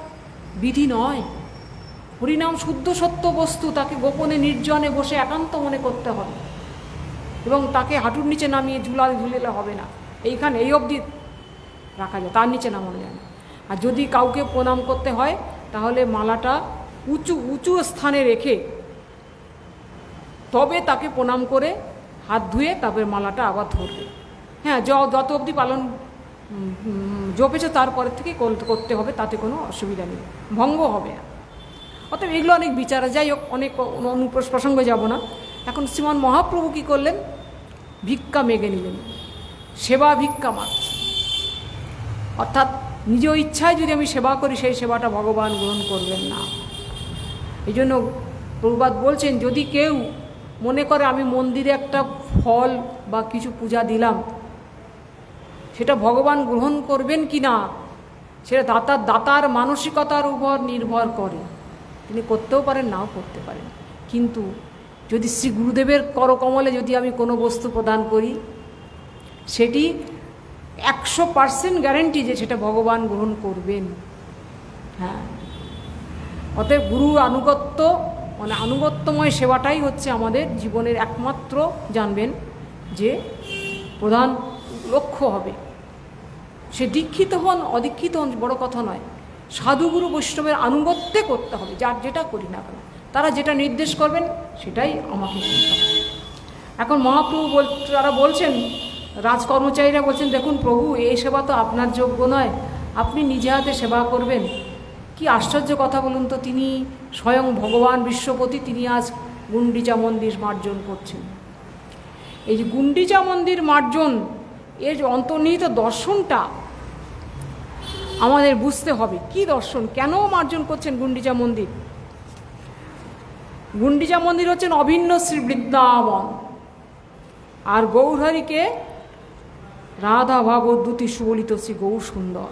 বিধি নয়। হরিনাম শুদ্ধ সত্য বস্তু, তাকে গোপনে নির্জনে বসে একান্ত মনে করতে হবে, এবং তাকে হাঁটুর নিচে নামিয়ে ঝুলিয়ে হবে না। এইখানে এই অবধি রাখা যায়, তার নিচে নামানো যায় না। আর যদি কাউকে প্রণাম করতে হয় তাহলে মালাটা উঁচু উঁচু স্থানে রেখে তবে তাকে প্রণাম করে হাত ধুয়ে তারপরে মালাটা আবার ধরবে। হ্যাঁ, যত অবধি পালন জপেছে তারপরের থেকে করতে হবে, তাতে কোনো অসুবিধা নেই, ভঙ্গ হবে না। অতএব এগুলো অনেক বিচার, যাই হোক, অনেক প্রসঙ্গে যাব না। এখন শ্রীমান মহাপ্রভু কী করলেন? ভিক্ষা মেগে নিলেন, সেবা ভিক্ষা মাত্র। অর্থাৎ নিজ ইচ্ছায় যদি আমি সেবা করি, সেই সেবাটা ভগবান গ্রহণ করবেন না। এই জন্য প্রভুপাদ বলছেন, যদি কেউ মনে করে আমি মন্দিরে একটা ফল বা কিছু পূজা দিলাম, সেটা ভগবান গ্রহণ করবেন কি না সেটা দাতার মানসিকতার উপর নির্ভর করে। তিনি করতেও পারেন, নাও করতে পারেন। কিন্তু যদি শ্রী গুরুদেবের করকমলে যদি আমি কোনো বস্তু প্রদান করি, সেটি 100% গ্যারেন্টি যে সেটা ভগবান গ্রহণ করবেন। হ্যাঁ, অতএব গুরু আনুগত্য, মানে আনুগত্যময় সেবাটাই হচ্ছে আমাদের জীবনের একমাত্র, জানবেন যে প্রধান লক্ষ্য হবে। সে দীক্ষিত হন অদীক্ষিত হন বড় কথা নয়, সাধুগুরু বৈষ্ণবের আনুগত্যে করতে হবে। যার যেটা করি না কেন, তারা যেটা নির্দেশ করবেন সেটাই আমাকে করতে হবে। এখন মহাপ্রভু তারা বলছেন, রাজকর্মচারীরা বলছেন, দেখুন প্রভু, এই সেবা তো আপনার যোগ্য নয়, আপনি নিজে হাতে সেবা করবেন। কি আশ্চর্য কথা বলুন তো, তিনি স্বয়ং ভগবান বিশ্বপতি, তিনি আজ গুন্ডিচা মন্দির মার্জন করছেন। এই যে গুন্ডিচা মন্দির মার্জন, এর যে অন্তর্নিহিত দর্শনটা আমাদের বুঝতে হবে। কি দর্শন, কেন মার্জন করছেন গুন্ডিচা মন্দির? গুন্ডিচা মন্দির হচ্ছেন অভিন্ন শ্রী বৃন্দাবন, আর গৌরহরিকে রাধা ভাগবদ্যুতি সুবলিত শ্রী গৌর সুন্দর।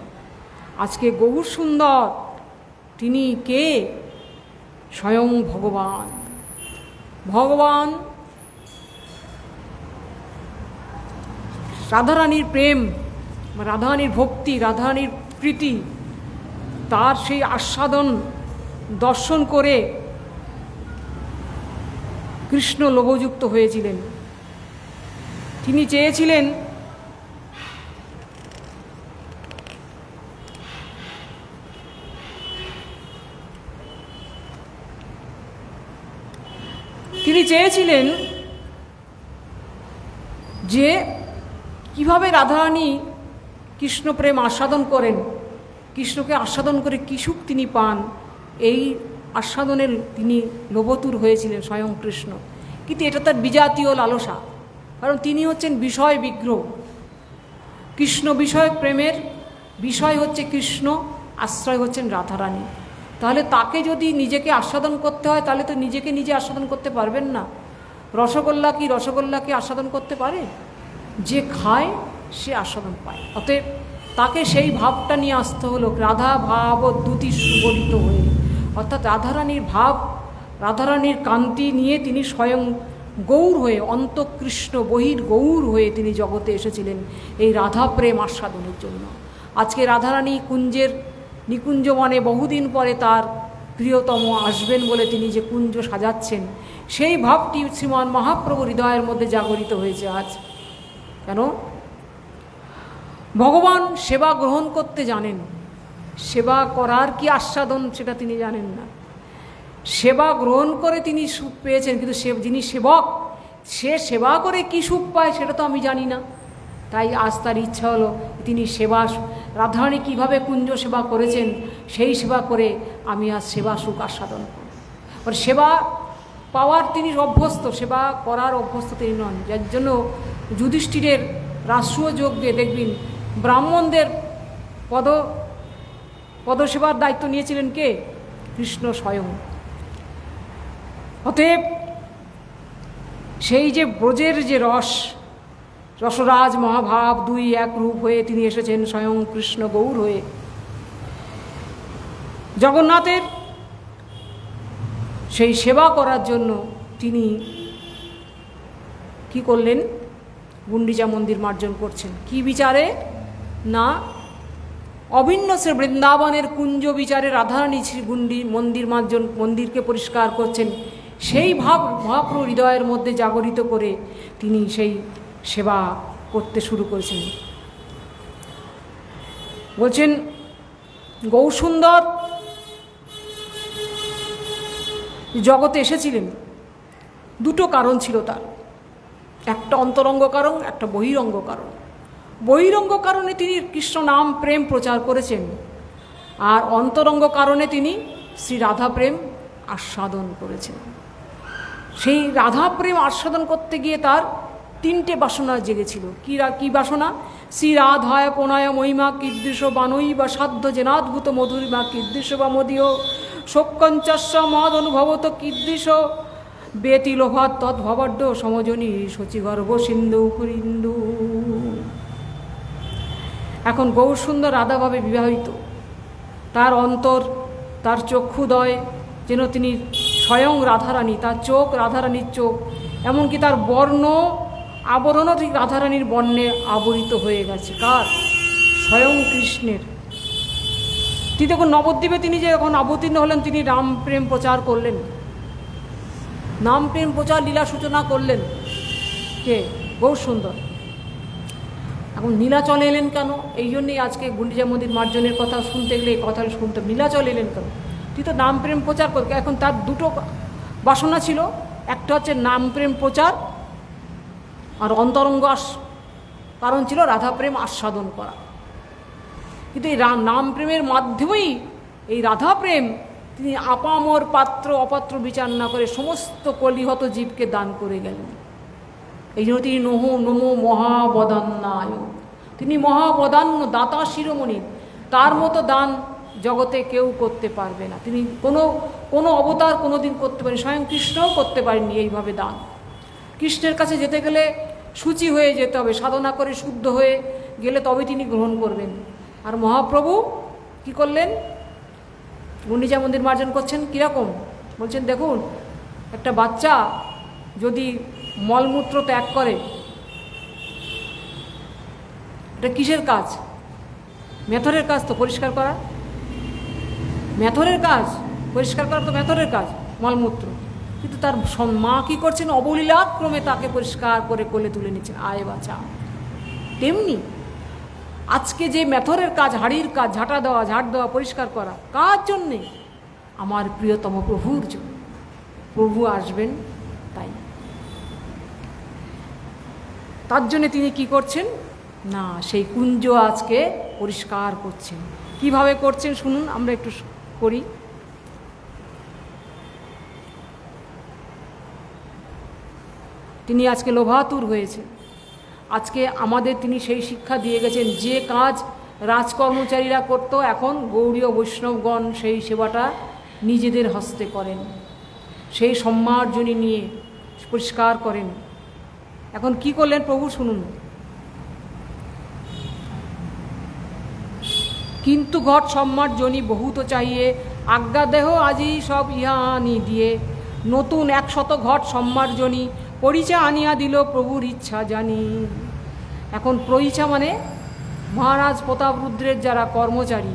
আজকে গৌর সুন্দর তিনি কে? স্বয়ং ভগবান। ভগবান রাধারানীর প্রেম, রাধারানীর ভক্তি, রাধারানীর প্রীতি, তার সেই আস্বাদন দর্শন করে কৃষ্ণ লোভযুক্ত হয়েছিলেন। তিনি চেয়েছিলেন যে কিভাবে রাধারানী কৃষ্ণ প্রেম আস্বাদন করেন, কৃষ্ণকে আস্বাদন করে কী সুখ তিনি পান, এই আস্বাদনের তিনি লোভতুর হয়েছিলেন স্বয়ং কৃষ্ণ। কিন্তু এটা তার বিজাতীয় লালসা, কারণ তিনি হচ্ছেন বিষয় বিগ্রহ। কৃষ্ণ বিষয়ক প্রেমের বিষয় হচ্ছে কৃষ্ণ, আশ্রয় হচ্ছেন রাধারানী। তাহলে তাকে যদি নিজেকে আস্বাদন করতে হয়, তাহলে তো নিজেকে নিজে আস্বাদন করতে পারবেন না। রসগোল্লাকে আস্বাদন করতে পারে? যে খায় সে আস্বাদন পায়। অতএব তাকে সেই ভাবটা নিয়ে আসতে হলো, রাধা ভাব দ্যুতি সুবলিত হয়ে। অর্থাৎ রাধারানীর ভাব, রাধারানীর কান্তি নিয়ে তিনি স্বয়ং গৌর হয়ে, অন্তঃকৃষ্ণ বহির গৌর হয়ে তিনি জগতে এসেছিলেন এই রাধা প্রেম আস্বাদনের জন্য। আজকে রাধারানী কুঞ্জের নিকুঞ্জ বনে বহুদিন পরে তার প্রিয়তম আসবেন বলে তিনি যে কুঞ্জ সাজাচ্ছেন, সেই ভাবটি শ্রীমান মহাপ্রভু হৃদয়ের মধ্যে জাগরিত হয়েছে আজ। কেন? ভগবান সেবা গ্রহণ করতে জানেন, সেবা করার কি আস্বাদন সেটা তিনি জানেন না। সেবা গ্রহণ করে তিনি সুখ পেয়েছেন, কিন্তু যিনি সেবক, সে সেবা করে কি সুখ পায় সেটা তো আমি জানি না। তাই আজ তার ইচ্ছা হলো তিনি সেবা, রাধারানী কীভাবে কুঞ্জ সেবা করেছেন সেই সেবা করে আমি আজ সেবা সুখ আস্বাদন করি। সেবা পাওয়ার তিনি অভ্যস্ত, সেবা করার অভ্যস্ত তিনি নন। যার জন্য যুধিষ্ঠিরের রাষ্ট্রীয় যজ্ঞে দেখবেন ব্রাহ্মণদের পদসেবার দায়িত্ব নিয়েছিলেন কে? কৃষ্ণ স্বয়ং। অতএব সেই যে ব্রজের যে রসরাজ মহাভাব, দুই এক রূপ হয়ে তিনি এসেছেন স্বয়ং কৃষ্ণ গৌর হয়ে। জগন্নাথের সেই সেবা করার জন্য তিনি কি করলেন? গুন্ডিচা মন্দির মার্জন করছেন। কি বিচারে? না, অভিন্ন সে বৃন্দাবনের কুঞ্জ বিচারে রাধারানী শ্রী মন্দিরকে পরিষ্কার করছেন। সেই ভাব মহাপ্রভু হৃদয়ের মধ্যে জাগরিত করে তিনি সেই সেবা করতে শুরু করেছেন। বলছেন গৌরসুন্দর জগতে এসেছিলেন, দুটো কারণ ছিল তার, একটা অন্তরঙ্গ কারণ, একটা বহিরঙ্গ কারণ। বহিরঙ্গ কারণে তিনি কৃষ্ণ নাম প্রেম প্রচার করেছেন, আর অন্তরঙ্গ কারণে তিনি শ্রী রাধা প্রেম আস্বাদন করেছেন। সেই রাধা প্রেম আস্বাদন করতে গিয়ে তার তিনটে বাসনা জেগেছিল। কি বাসনা? শ্রী রাধায় প্রণয় মহিমা কীদৃশ বানই বা সাধ্য জেনাদ্ভুত মধুরিমা কীদৃশ বা মদীয় শোকঞ্চস্য মদ অনুভবত কীদৃশ বেতিলোভাত তদ্ভবড্ড সমজনী শচীগর্ভ সিন্ধু কুরিন্দু। এখন গৌরসুন্দর রাধাভাবে বিবাহিত, তার অন্তর, তার চক্ষুদয় যেন তিনি স্বয়ং রাধারানী, তার চোখ রাধারানীর চোখ, এমনকি তার বর্ণ আবরণও ঠিক রাধারানীর বর্ণে আবরিত হয়ে গেছে। কার? স্বয়ং কৃষ্ণের। তিনি যখন নবদ্বীপে তিনি যে এখন অবতীর্ণ হলেন, তিনি রাম প্রেম প্রচার করলেন, নাম প্রেম প্রচার লীলা সূচনা করলেন। কে? গৌরসুন্দর। এখন নীলাচলে এলেন কেন? এই জন্যেই আজকে গুন্ডিচা মন্দির মার্জনের কথা শুনতে গেলে এই কথা শুনতে, নীলাচল এলেন কেন? তুই তো নাম প্রেম প্রচার কর। এখন তার দুটো বাসনা ছিল, একটা হচ্ছে নাম প্রেম প্রচার, আর অন্তরঙ্গ কারণ ছিল রাধা প্রেম আস্বাদন করা। কিন্তু এই নাম প্রেমের মাধ্যমেই এই রাধা প্রেম তিনি আপামর পাত্র অপাত্র বিচার না করে সমস্ত কলিহত জীবকে দান করে গেলেন। এই জন্য তিনি নমো মহাবদান্নায়, তিনি মহাবদান্য দাতা শিরোমণি। তার মতো দান জগতে কেউ করতে পারবে না। তিনি কোনো অবতার কোনো দিন করতে পারেন, স্বয়ং কৃষ্ণও করতে পারেননি এইভাবে দান। কৃষ্ণের কাছে যেতে গেলে শুচি হয়ে যেতে হবে, সাধনা করে শুদ্ধ হয়ে গেলে তবে তিনি গ্রহণ করবেন। আর মহাপ্রভু কি করলেন? গুন্ডিচা মন্দির মার্জন করছেন। কীরকম? বলছেন দেখুন, একটা বাচ্চা যদি মলমূত্র ত্যাগ করে, এটা কিসের কাজ? মেথরের কাজ তো পরিষ্কার করা, মেথরের কাজ পরিষ্কার করা তো মেথরের কাজ, মলমূত্র। কিন্তু তার মা কী করছেন? অবলীলাক্রমে তাকে পরিষ্কার করে কোলে তুলে নিচ্ছেন, আয় বাচ্চা। তেমনি আজকে যে মেথরের কাজ, হাড়ির কাজ, ঝাঁটা দেওয়া, ঝাড় দেওয়া, পরিষ্কার করা, কার জন্যে? আমার প্রিয়তম প্রভুর জন্য। প্রভু আসবেন তাই, তার জন্যে তিনি কি করছেন না, সেই কুঞ্জ আজকে পরিষ্কার করছেন। কিভাবে করছেন শুনুন, আমরা একটু করি। তিনি আজকে লোভাতুর হয়েছে। আজকে আমাদের তিনি সেই শিক্ষা দিয়ে গেছেন, যে কাজ রাজকর্মচারীরা করত, এখন গৌড়ীয় বৈষ্ণবগণ সেই সেবাটা নিজেদের হস্তে করেন, সেই সম্মার্জনী নিয়ে পরিষ্কার করেন। এখন কি করলেন প্রভু শুনুন। কিন্তু ঘট সম্মার্জনী বহুত চাইয়ে আজ্ঞা দেহ আজি সব ইহানি দিয়ে, নতুন 100 ঘট সম্মার্জনী পরিচা আনিয়া দিল প্রভুর ইচ্ছা জানি। এখন পরিচা মানে মহারাজ প্রতাপরুদ্রের যারা কর্মচারী,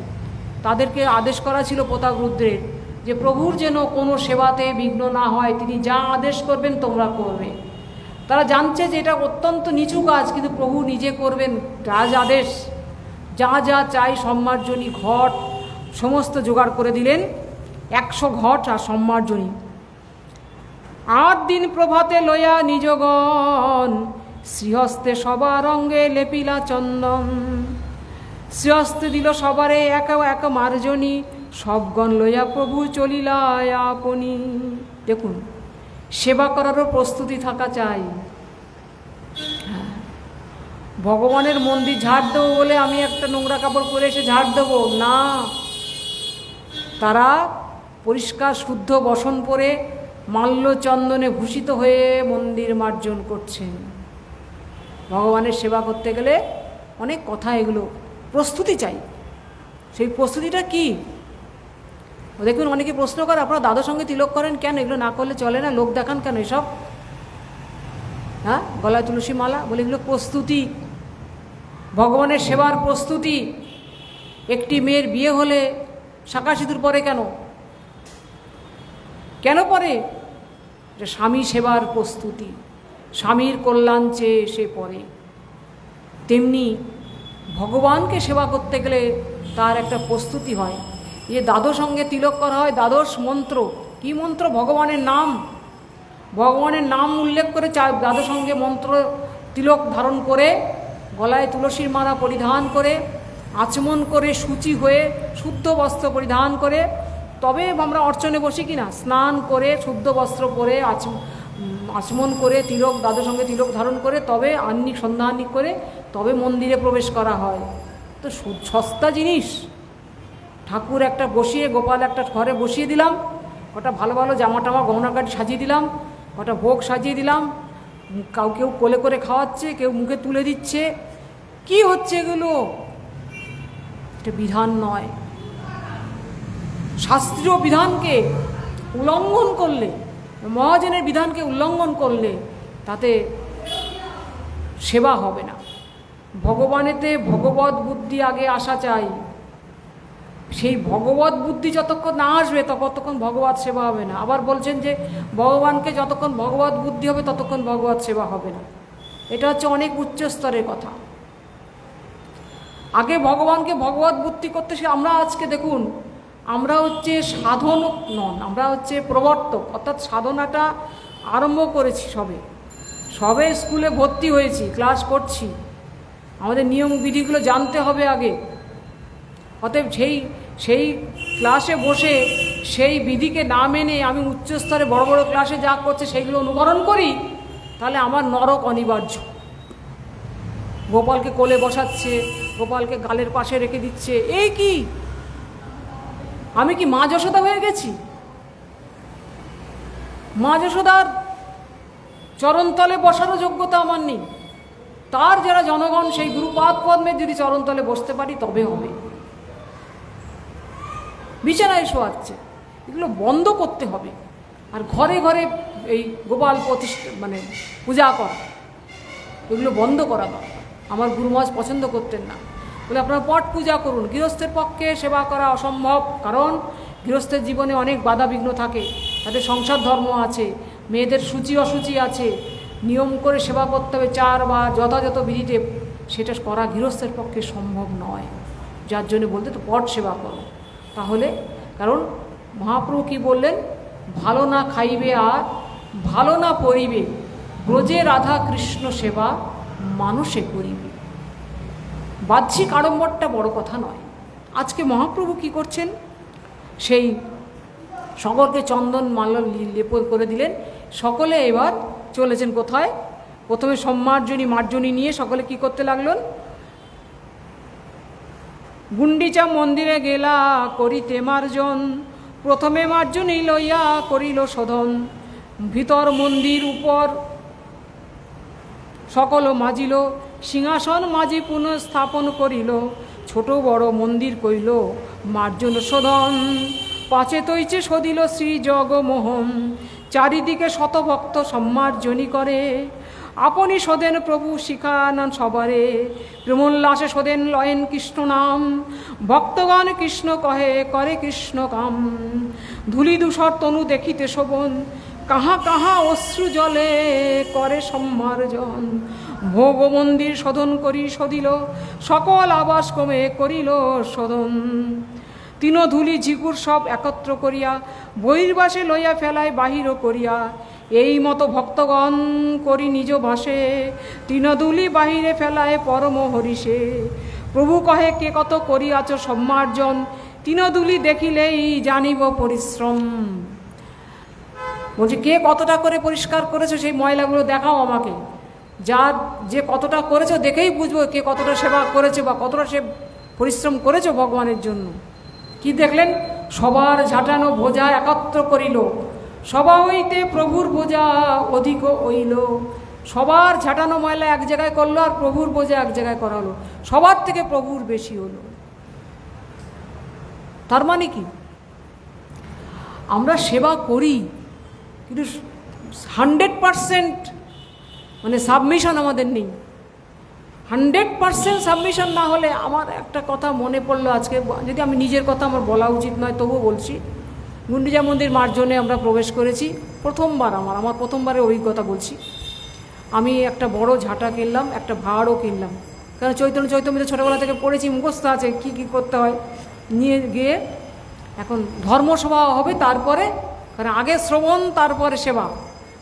তাদেরকে আদেশ করা ছিল প্রতাপরুদ্রের যে প্রভুর যেন কোনো সেবাতে বিঘ্ন না হয়, তিনি যা আদেশ করবেন তোমরা করবে। তারা জানছে যে এটা অত্যন্ত নিচু কাজ, কিন্তু প্রভু নিজে করবেন রাজ আদেশ। যা যা চাই সম্মার্জনী ঘট সমস্ত জোগাড় করে দিলেন, 100 ঘট আর সম্মার্জনী। 8 দিন প্রভাতে লইয়া নিজগণ, শ্রীহস্তে সবার অঙ্গে লেপিলা চন্দন। শ্রীহস্তে দিল সবারে এক মার্জনী, সবগণ লইয়া প্রভু চলিলা আপনি। দেখুন, সেবা করারও প্রস্তুতি থাকা চাই। ভগবানের মন্দির ঝাড় দেবো বলে আমি একটা নোংরা কাপড় পরে এসে ঝাড় দেবো না, তারা পরিষ্কার শুদ্ধ বসন পরে মাল্য চন্দনে ভূষিত হয়ে মন্দির মার্জন করছেন। ভগবানের সেবা করতে গেলে অনেক কথা, এগুলো প্রস্তুতি চাই। সেই প্রস্তুতিটা কি? দেখুন, অনেকে প্রশ্ন করে আপনারা দাদুর সঙ্গে তিলক করেন কেন? এগুলো না করলে চলে না, লোক দেখান কেন এসব? হ্যাঁ, গলায় তুলসী মালা বলে, এগুলো প্রস্তুতি, ভগবানের সেবার প্রস্তুতি। একটি মেয়ের বিয়ে হলে শাঁখা সিঁদুর পরে কেন? কেন পরে? যে স্বামী সেবার প্রস্তুতি, স্বামীর কল্যাণ চেয়ে সে পরে। তেমনি ভগবানকে সেবা করতে গেলে তার একটা প্রস্তুতি হয়। যে দ্বাদশ সঙ্গে তিলক করা হয়, দ্বাদশ মন্ত্র। কি মন্ত্র? ভগবানের নাম। ভগবানের নাম উল্লেখ করে দ্বাদশ সঙ্গে মন্ত্র তিলক ধারণ করে, গলায় তুলসীর মালা পরিধান করে, আচমন করে, শুচি হয়ে, শুদ্ধ বস্ত্র পরিধান করে তবে আমরা অর্চনে বসি কি না? স্নান করে, শুদ্ধ বস্ত্র পরে, আচমন করে, তিলক দ্বাদশ সঙ্গে তিলক ধারণ করে তবে আহ্নিক সন্ধ্যাহ্নিক করে তবে মন্দিরে প্রবেশ করা হয়। তো সস্তা জিনিস। ঠাকুর একটা বসিয়ে, গোপাল একটা ঘরে বসিয়ে দিলাম, ওটা ভালো ভালো জামা টামা গহনা কাটি সাজিয়ে দিলাম, ওটা ভোগ সাজিয়ে দিলাম, কেউ কোলে করে খাওয়াচ্ছে, কেউ মুখে তুলে দিচ্ছে। কি হচ্ছে এগুলো? এটা বিধান নয়। শাস্ত্রীয় বিধানকে উল্লঙ্ঘন করলে, মহাজনের বিধানকে উল্লঙ্ঘন করলে তাতে সেবা হবে না। ভগবানেতে ভগবত বুদ্ধি আগে আসা চাই। সেই ভগবত বুদ্ধি যতক্ষণ না আসবে ততক্ষণ ভগবত সেবা হবে না। আবার বলছেন যে ভগবানকে যতক্ষণ ভগবত বুদ্ধি হবে ততক্ষণ ভগবত সেবা হবে না। এটা হচ্ছে অনেক উচ্চ স্তরের কথা। আগে ভগবানকে ভগবত বুদ্ধি করতে আমরা আজকে দেখুন, আমরা হচ্ছে সাধনক নন, আমরা হচ্ছে প্রবর্তক, অর্থাৎ সাধনাটা আরম্ভ করেছি, সবে স্কুলে ভর্তি হয়েছি, ক্লাস করছি। আমাদের নিয়ম বিধিগুলো জানতে হবে আগে। অতএব সেই ক্লাসে বসে সেই বিধিকে না মেনে আমি উচ্চস্তরে বড় বড় ক্লাসে যা করছে সেইগুলো অনুকরণ করি, তাহলে আমার নরক অনিবার্য। গোপালকে কোলে বসাচ্ছে, গোপালকে গালের পাশে রেখে দিচ্ছে, এই কি? আমি কি মা যশোদা হয়ে গেছি? মা যশোদার চরণতলে বসারও যোগ্যতা আমার নেই। তার যারা জনগণ, সেই গুরুপাদ পদ্মের যদি চরণতলে বসতে পারি তবে হবে। বিছানায় শোয়াচ্ছে, এগুলো বন্ধ করতে হবে। আর ঘরে ঘরে এই গোপাল পূজা করা, এগুলো বন্ধ করা দরকার। আমার গুরু মহারাজ পছন্দ করতেন না, বলে আপনারা পট পূজা করুন। গৃহস্থের পক্ষে সেবা করা অসম্ভব, কারণ গৃহস্থের জীবনে অনেক বাধা বিঘ্ন থাকে, তাদের সংসার ধর্ম আছে, মেয়েদের সূচি অসুচি আছে, নিয়ম করে সেবা করতে হবে 4 বার যথাযথ বিধিতে, সেটা করা গৃহস্থের পক্ষে সম্ভব নয়। যার জন্য বলতে তো পট সেবা করো। তাহলে কারণ মহাপ্রভু কি বললেন? ভালো না খাইবে আর ভালো না পরিবে, ব্রজে রাধা কৃষ্ণ সেবা মানুষে করিবে। বাহ্যিক আড়ম্বরটা বড় কথা নয়। আজকে মহাপ্রভু কি করছেন? সেই সকলকে চন্দন মাল্য লেপন করে দিলেন। সকলে এবার চলেছেন কোথায়? প্রথমে সম্মার্জনী মার্জনী নিয়ে সকলে কি করতে লাগলেন? গুন্ডিচা মন্দিরে গেলা করিতে মার্জন, প্রথমে মার্জনী লইয়া করিল শোধন। ভিতর মন্দির উপর সকল মাজিল, সিংহাসন মাজি পুনঃ স্থাপন করিল। ছোট বড় মন্দির কইল মার্জন শোধন, পাচে তৈচে সদিল শ্রী জগমোহন। চারিদিকে শতভক্ত সম্মার্জনী করে, আপনি শোধেন প্রভু শিখানন সবারে। প্রেমোল্লাসে শোধেন লয়েন কৃষ্ণ নাম, ভক্তগণ কৃষ্ণ কহে করে কৃষ্ণ কাম। ধূলি ধূসর তনু দেখিতে শোভন, কাহা কাহা অশ্রু জলে করে সম্মার্জন। ভোগ মন্দির শোধন করি সদিল, সকল আবাস কমে করিল শোধন। তৃণধূলি ঝিকুর সব একত্র করিয়া, বহির্বাসে লইয়া ফেলায় বাহির করিয়া। এই মতো ভক্তগণ করি নিজ ভাসে, তৃণধূলি বাহিরে ফেলায় পরম হরিষে। প্রভু কহে কে কত করিয়াছ সম্মার্জন, তৃণধূলি দেখিলেই জানিব পরিশ্রম। বলছে কে কতটা করে পরিষ্কার করেছো, সেই ময়লাগুলো দেখাও আমাকে। যে কতটা করেছো দেখেই বুঝবো কে কতটা সেবা করেছে বা কতটা সে পরিশ্রম করেছো ভগবানের জন্য। কি দেখলেন? সবার ঝাঁটানো বোঝা একত্র করিল, সভা হইতে প্রভুর বোঝা অধিক হইল। সবার ঝাঁটানো ময়লা এক জায়গায় করলো আর প্রভুর বোঝা এক জায়গায় করালো, সবার থেকে প্রভুর বেশি হলো। তার মানে কি, আমরা সেবা করি কিন্তু 100% মানে সাবমিশন আমাদের নেই। 100% সাবমিশন না হলে, আমার একটা কথা মনে পড়লো আজকে, যদি আমি নিজের কথা আমার বলা উচিত নয় তবুও বলছি। গুন্ডিচা মন্দির মার্জনে আমরা প্রবেশ করেছি, প্রথমবার আমার প্রথমবারের অভিজ্ঞতা বলছি। আমি একটা বড় ঝাঁটা কিনলাম, একটা ভাঁড়ও কিনলাম, কারণ চৈতন্যতে ছোটোবেলা থেকে পড়েছি, মুখস্থ আছে কি কি করতে হয়। নিয়ে গিয়ে এখন ধর্মসভা হবে তারপরে, কারণ আগে শ্রবণ তারপরে সেবা।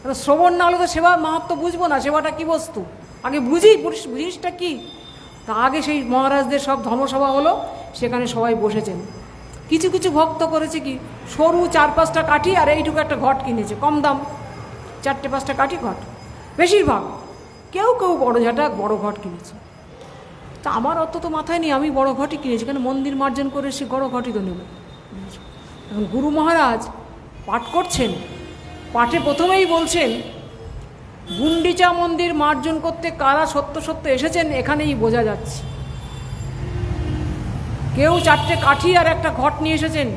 কারণ শ্রবণ না হলে তো সেবা মাহাত্ম্য বুঝবো না, সেবাটা কী বস্তু আগে বুঝি, জিনিসটা কী। তা আগে সেই মহারাজদের সব ধর্মসভা হলো, সেখানে সবাই বসেছেন। কিছু কিছু ভক্ত করেছে কি, সরু 4-5টা কাঠি আর এইটুকু একটা ঘট কিনেছে, কম দাম, 4-5টা কাঠি ঘট। বেশিরভাগ কেউ বড় ঝাঁটা বড় ঘট কিনেছে। তা আমার অত তো মাথায় নেই, আমি বড় ঘটই কিনেছি, কেন মন্দির মার্জন করে সে বড় ঘটই তো নেব। এখন গুরু মহারাজ পাঠ করছেন, পাঠে প্রথমেই বলছেন, গুন্ডিচা মন্দির মার্জন করতে কারা সত্য সত্য এসেছেন এখানেই বোঝা যাচ্ছে। কেউ 4টে কাঠি আর একটা ঘট নিয়ে এসেছেন,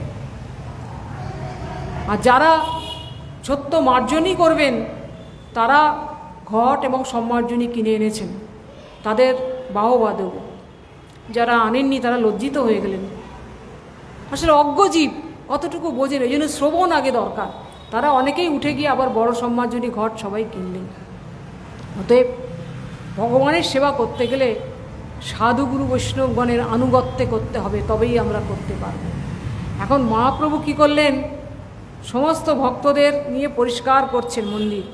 আর যারা সত্য মার্জনই করবেন তারা ঘট এবং সম্মার্জনী কিনে এনেছেন, তাদের বাহবা দেব। যারা আনেননি তারা লজ্জিত হয়ে গেলেন। আসলে অজ্ঞজীব কতটুকু বোঝেন, এই জন্য শ্রবণ আগে দরকার। তারা অনেকেই উঠে গিয়ে আবার বড় সম্মার্জনী ঘট সবাই কিনলেন। অতএব ভগবানের সেবা করতে গেলে সাধুগুরু বৈষ্ণবগণের আনুগত্যে করতে হবে, তবেই আমরা করতে পারব। এখন মহাপ্রভু কী করলেন, সমস্ত ভক্তদের নিয়ে পরিষ্কার করছেন মন্দির।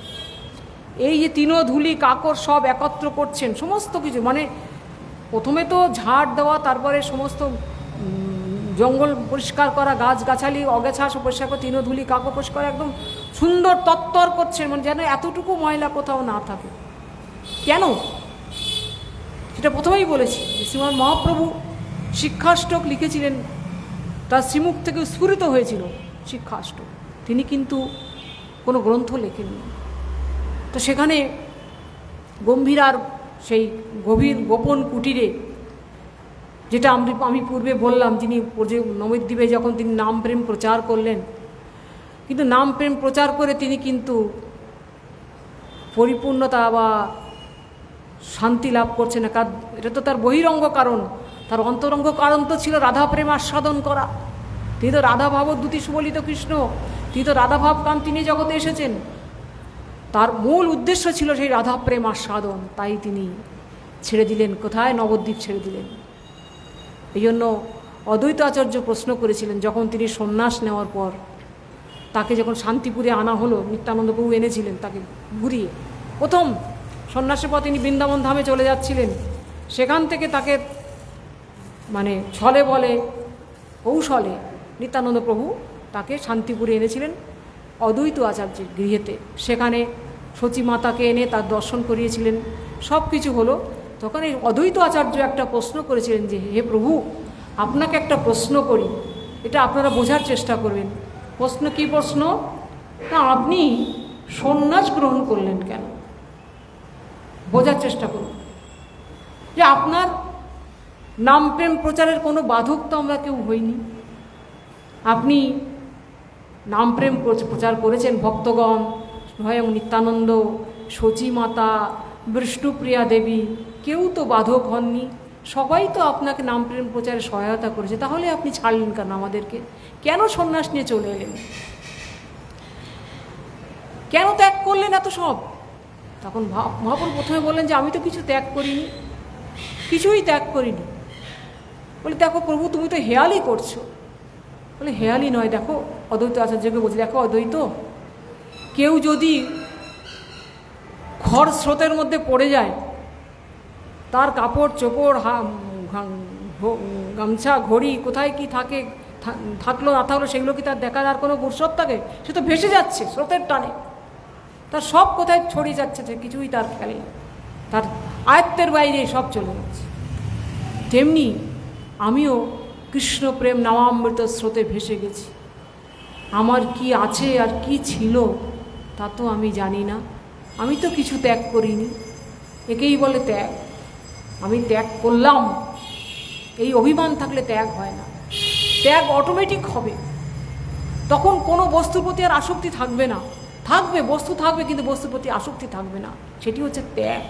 এই যে তৃণধূলি কাকড় সব একত্র করছেন, সমস্ত কিছু, মানে প্রথমে তো ঝাড় দেওয়া, তারপরে সমস্ত জঙ্গল পরিষ্কার করা, গাছগাছালি অগেছা সব পরিষ্কার করে, তৃণধূলি কাকড় পরিষ্কার, একদম সুন্দর তত্তর করছেন, মানে যেন এতটুকু ময়লা কোথাও না থাকে। কেন, সেটা প্রথমেই বলেছি। শ্রীমান মহাপ্রভু শিক্ষাষ্টক লিখেছিলেন, তার শ্রীমুখ থেকে স্ফুরিত হয়েছিল শিক্ষাষ্টক। তিনি কিন্তু কোনো গ্রন্থ লেখেননি। তো সেখানে গম্ভীরার সেই গভীর গোপন কুটিরে, যেটা আমি পূর্বে বললাম, যিনি নবদ্বীপে যখন তিনি নাম প্রেম প্রচার করলেন, কিন্তু নাম প্রেম প্রচার করে তিনি কিন্তু পরিপূর্ণতা বা শান্তি লাভ করছে না। এটা তো তার বহিরঙ্গ কারণ, তার অন্তরঙ্গ কারণ তো ছিল রাধা প্রেম আস্বাদন করা। তিনি তো রাধা ভাবদ্যুতি সুবলিত কৃষ্ণ, তিনি তো রাধা ভাব কান্তি নিয়ে জগতে এসেছেন। তার মূল উদ্দেশ্য ছিল সেই রাধা প্রেম আস্বাদন, তাই তিনি ছেড়ে দিলেন কোথায়, নবদ্বীপ ছেড়ে দিলেন। এই জন্য অদ্বৈত আচার্য প্রশ্ন করেছিলেন, যখন তিনি সন্ন্যাস নেওয়ার পর তাকে যখন শান্তিপুরে আনা হলো, নিত্যানন্দ প্রভু এনেছিলেন তাকে ঘুরিয়ে। প্রথম সন্ন্যাসের পর তিনি বৃন্দাবন ধামে চলে যাচ্ছিলেন, সেখান থেকে তাকে মানে ছলে বলে কৌশলে নিত্যানন্দ প্রভু তাকে শান্তিপুরে এনেছিলেন অদ্বৈত আচার্যের গৃহেতে। সেখানে সচী মাতাকে এনে তার দর্শন করিয়েছিলেন, সব কিছু হলো। তখন এই অদ্বৈত আচার্য একটা প্রশ্ন করেছিলেন যে, হে প্রভু, আপনাকে একটা প্রশ্ন করি, এটা আপনারা বোঝার চেষ্টা করবেন। প্রশ্ন কি প্রশ্ন না, আপনি সন্ন্যাস গ্রহণ করলেন কেন? বোঝার চেষ্টা করুন যে আপনার নাম প্রেম প্রচারের কোনো বাধক তো আমরা কেউ হইনি। আপনি নাম প্রেম প্রচার করেছেন, ভক্তগণ স্বয়ং নিত্যানন্দ, সচী মাতা, বিষ্ণুপ্রিয়া দেবী, কেউ তো বাধক হননি, সবাই তো আপনাকে নাম প্রেম প্রচারে সহায়তা করেছে। তাহলে আপনি ছাড়লেন কেন আমাদেরকে? কেন সন্ন্যাস নিয়ে চলে এলেন? কেন ত্যাগ করলেন এত সব? তখন মহাপ্রভু প্রথমে বললেন যে আমি তো কিছু ত্যাগ করিনি, কিছুই ত্যাগ করিনি। বলে দেখো প্রভু, তুমি তো হেয়ালি করছো। বলে হেয়ালি নয়, দেখো অদ্বৈত আচার্যকে বলছি, দেখো অদ্বৈত, কেউ যদি খড় স্রোতের মধ্যে পড়ে যায়, তার কাপড় চোপড় গামছা ঘড়ি কোথায় কি থাকে, থাকলো না থাকলো, সেগুলো কি তার দেখার আর কোনো ফুরসত থাকে? সে তো ভেসে যাচ্ছে স্রোতের টানে, তার সব কোথায় ছড়িয়ে যাচ্ছে, সে কিছুই তার খেয়াল নেই, তার আয়ত্তের বাইরে সব চলে যাচ্ছে। তেমনি আমিও কৃষ্ণ প্রেম নামামৃত স্রোতে ভেসে গেছি। আমার কি আছে আর কি ছিল তা তো আমি জানি না, আমি তো কিছু ত্যাগ করিনি। একেই বলে ত্যাগ। আমি ত্যাগ করলাম, এই অভিমান থাকলে ত্যাগ হয় না। ত্যাগ অটোমেটিক হবে, তখন কোনো বস্তুর প্রতি আর আসক্তি থাকবে না। থাকবে, বস্তু থাকবে, কিন্তু বস্তুর প্রতি আসক্তি থাকবে না, সেটি হচ্ছে ত্যাগ।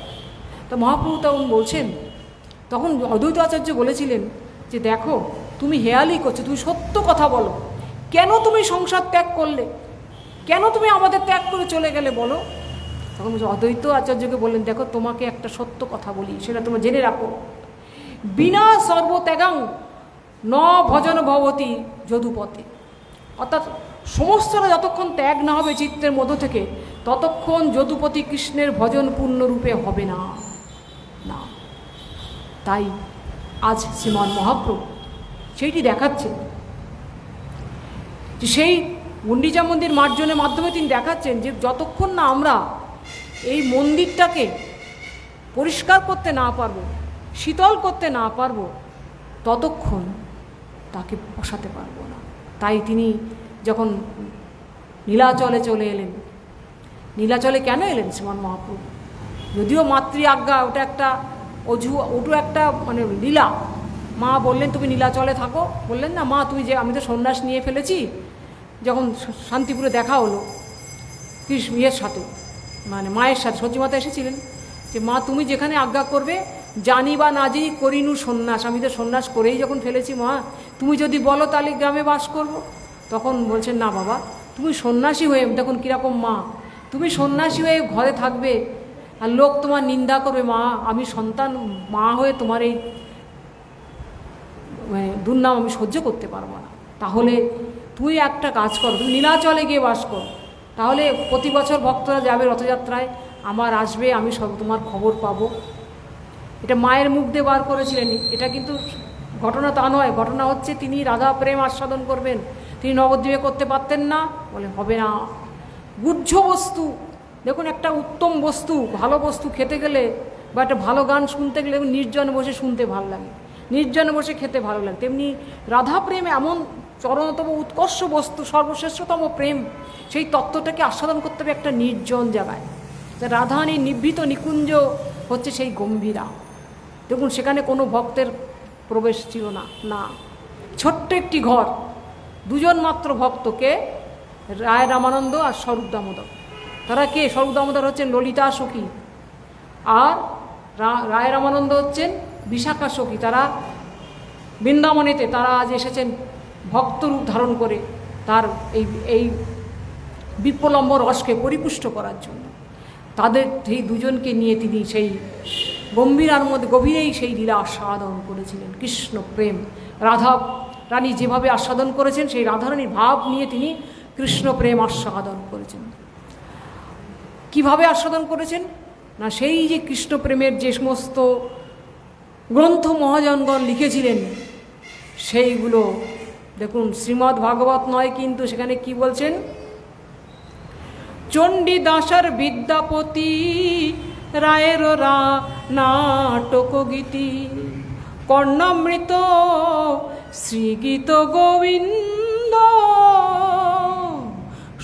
তা মহাপ্রভু তখন বলছেন, তখন অদ্বৈত আচার্য বলেছিলেন যে দেখো, তুমি হেয়ালি করছো, তুমি সত্য কথা বলো, কেন তুমি সংসার ত্যাগ করলে, কেন তুমি আমাদের ত্যাগ করে চলে গেলে বলো। তখন অদ্বৈত আচার্যকে বললেন, দেখো তোমাকে একটা সত্য কথা বলি, সেটা তোমরা জেনে রাখো। বিনা সর্বত্যাগাং ন ভজন ভবতি যদুপতি। অর্থাৎ সমস্তটা যতক্ষণ ত্যাগ না হবে চিত্তের মধ্য থেকে, ততক্ষণ যদুপতি কৃষ্ণের ভজন পূর্ণরূপে হবে না। না, তাই আজ শ্রীমান মহাপ্রভু সেইটি দেখাচ্ছেন, যে সেই গুন্ডিচা মন্দির মার্জনের মাধ্যমে তিনি দেখাচ্ছেন যে যতক্ষণ না আমরা এই মন্দিরটাকে পরিষ্কার করতে না পারবো, শীতল করতে না পারবো, ততক্ষণ তাকে বসাতে পারবো না। তাই তিনি যখন নীলাচলে চলে এলেন, নীলাচলে কেন এলেন শ্রীমান মহাপ্রভু? যদিও মাতৃ আজ্ঞা, ওটা একটা ওটা একটা মানে লীলা। মা বললেন তুমি নীলাচলে থাকো, বললেন না মা তুমি যে, আমি তো সন্ন্যাস নিয়ে ফেলেছি। যখন শান্তিপুরে দেখা হলো ইয়ের সাথে, মানে মায়ের সাথে, সচিমাতা এসেছিলেন, যে মা তুমি যেখানে আজ্ঞা করবে, জানি বা না জানি করিনু সন্ন্যাস, আমি তো সন্ন্যাস করেই যখন ফেলেছি মা, তুমি যদি বলো তাহলে গ্রামে বাস করব। তখন বলছেন না বাবা, তুমি সন্ন্যাসী হয়ে, দেখুন কীরকম মা, তুমি সন্ন্যাসী হয়ে ঘরে থাকবে আর লোক তোমার নিন্দা করবে, মা আমি সন্তান মা হয়ে তোমার এই দুর্নাম আমি সহ্য করতে পারবো না। তাহলে তুই একটা কাজ করো, তুমি নীলাচলে গিয়ে বাস করো, তাহলে প্রতি বছর ভক্তরা যাবে রথযাত্রায়, আমার আসবে, আমি সব তোমার খবর পাবো। এটা মায়ের মুখ দিয়ে বার করেছিলেন। এটা কিন্তু ঘটনা তা নয়, ঘটনা হচ্ছে তিনি রাধা প্রেম আস্বাদন করবেন, তিনি নবদ্বীপে করতে পারতেন না, বলে হবে না। গুহ্য বস্তু, দেখুন একটা উত্তম বস্তু, ভালো বস্তু খেতে গেলে বা একটা ভালো গান শুনতে গেলে নির্জনে বসে শুনতে ভালো লাগে, নির্জনে বসে খেতে ভালো লাগে। তেমনি রাধা প্রেম এমন চরমতম উৎকর্ষ বস্তু, সর্বশ্রেষ্ঠতম প্রেম, সেই তত্ত্বটাকে আস্বাদন করতে হবে একটা নির্জন জায়গায়। রাধানী নিভৃত নিকুঞ্জ হচ্ছে সেই গম্ভীরা। দেখুন সেখানে কোনো ভক্তের প্রবেশ ছিল না, না, ছোট্ট একটি ঘর, দুজন মাত্র ভক্তকে, রায় রামানন্দ আর স্বরূপ দামোদর। তারা কে? স্বরূপ দামোদর হচ্ছেন ললিতা সখী, আর রায় রামানন্দ হচ্ছেন বিশাখা সখী। তারা বৃন্দাবনেতে তারা আজ এসেছেন ভক্তরূপ ধারণ করে তার এই বিপ্লম্ব রসকে পরিপুষ্ট করার জন্য। তাদের সেই দুজনকে নিয়ে তিনি সেই গম্ভীরার মধ্যে গভীরেই সেই লীলা আস্বাদন করেছিলেন। কৃষ্ণ প্রেম রাধা রানী যেভাবে আস্বাদন করেছেন, সেই রাধারানীর ভাব নিয়ে তিনি কৃষ্ণ প্রেম আস্বাদন করেছেন। কিভাবে আস্বাদন করেছেন না, সেই যে কৃষ্ণ প্রেমের যে সমস্ত গ্রন্থ মহাজনগণ লিখেছিলেন, সেইগুলো দেখুন শ্রীমদ্ ভাগবত নয়, কিন্তু সেখানে কি বলছেন, চণ্ডীদাসার বিদ্যাপতি রায়ের নাটক গীতি, কর্ণামৃত শ্রীগীত গোবিন্দ,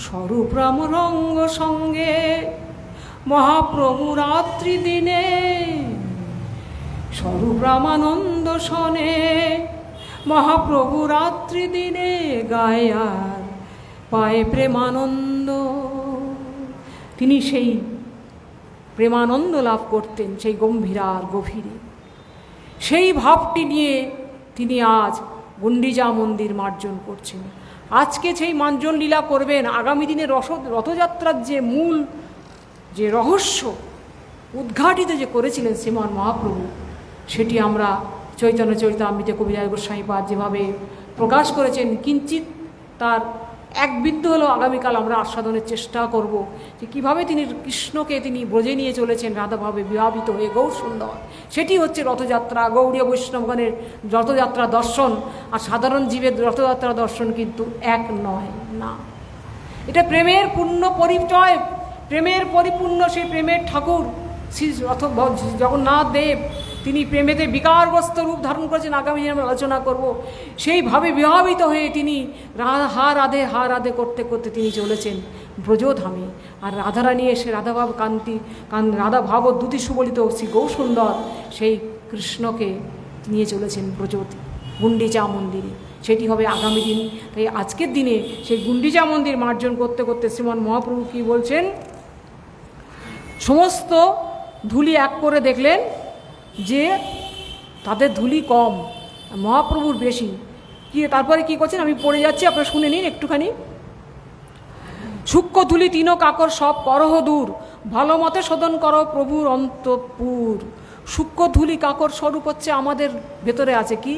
স্বরূপ রাম রঙ্গ সঙ্গে মহাপ্রভু রাত্রি দিনে, স্বরূপ রামানন্দ শনে মহাপ্রভু রাত্রি দিনে, গায়ার পায়ে প্রেমানন্দ। তিনি সেই প্রেমানন্দ লাভ করতেন সেই গম্ভীরার গভীরে। সেই ভাবটি নিয়ে তিনি আজ গুন্ডিচা মন্দির মার্জন করছেন। আজকে সেই মার্জন লীলা করবেন। আগামী দিনে রথযাত্রার যে মূল যে রহস্য উদ্ঘাটিত যে করেছিলেন শ্রীমান মহাপ্রভু, সেটি আমরা চৈতন্য চরিতামৃতে কবিরাজ গোস্বামীপাদ যেভাবে প্রকাশ করেছেন, কিঞ্চিত তার এক বিন্দু হলেও আগামীকাল আমরা আস্বাদনের চেষ্টা করব, যে কীভাবে তিনি কৃষ্ণকে তিনি ব্রজে নিয়ে চলেছেন রাধাভাবে বিভাবিত হয়ে গৌর সুন্দর। সেটি হচ্ছে রথযাত্রা। গৌড়ীয় বৈষ্ণবগণের রথযাত্রা দর্শন আর সাধারণ জীবের রথযাত্রা দর্শন কিন্তু এক নয়, না। এটা প্রেমের পূর্ণ পরিচয়, প্রেমের পরিপূর্ণ সেই প্রেমের ঠাকুর শ্রী জগন্নাথ দেব তিনি প্রেমেতে বিকারগ্রস্ত রূপ ধারণ করেছেন, আগামী দিনে আমরা আলোচনা করব। সেইভাবে বিভাবিত হয়ে তিনি হা রাধে করতে করতে তিনি চলেছেন ব্রজধামে। আর রাধারানী এসে রাধাভাব রাধা ভাবদ্যুতি সুবলিত শ্রী গৌরসুন্দর সেই কৃষ্ণকে নিয়ে চলেছেন ব্রজতে গুন্ডিচা মন্দিরে। সেটি হবে আগামী দিন। তাই আজকের দিনে সেই গুন্ডিচা মন্দির মার্জন করতে করতে শ্রীমান মহাপ্রভু কী বলছেন, সমস্ত ধুলি এক করে দেখলেন যে তাদের ধুলি কম, মহাপ্রভুর বেশি। কি তারপরে কি করছেন আমি পড়ে যাচ্ছি, আপনারা শুনে নিন একটুখানি। সূক্ষ্ম ধুলি তিন কাকর সব করহ দূর, ভালো মতে শোধন করো প্রভুর অন্তঃপুর। সূক্ষ্ম ধুলি কাকর স্বরূপ হচ্ছে আমাদের ভেতরে আছে কি,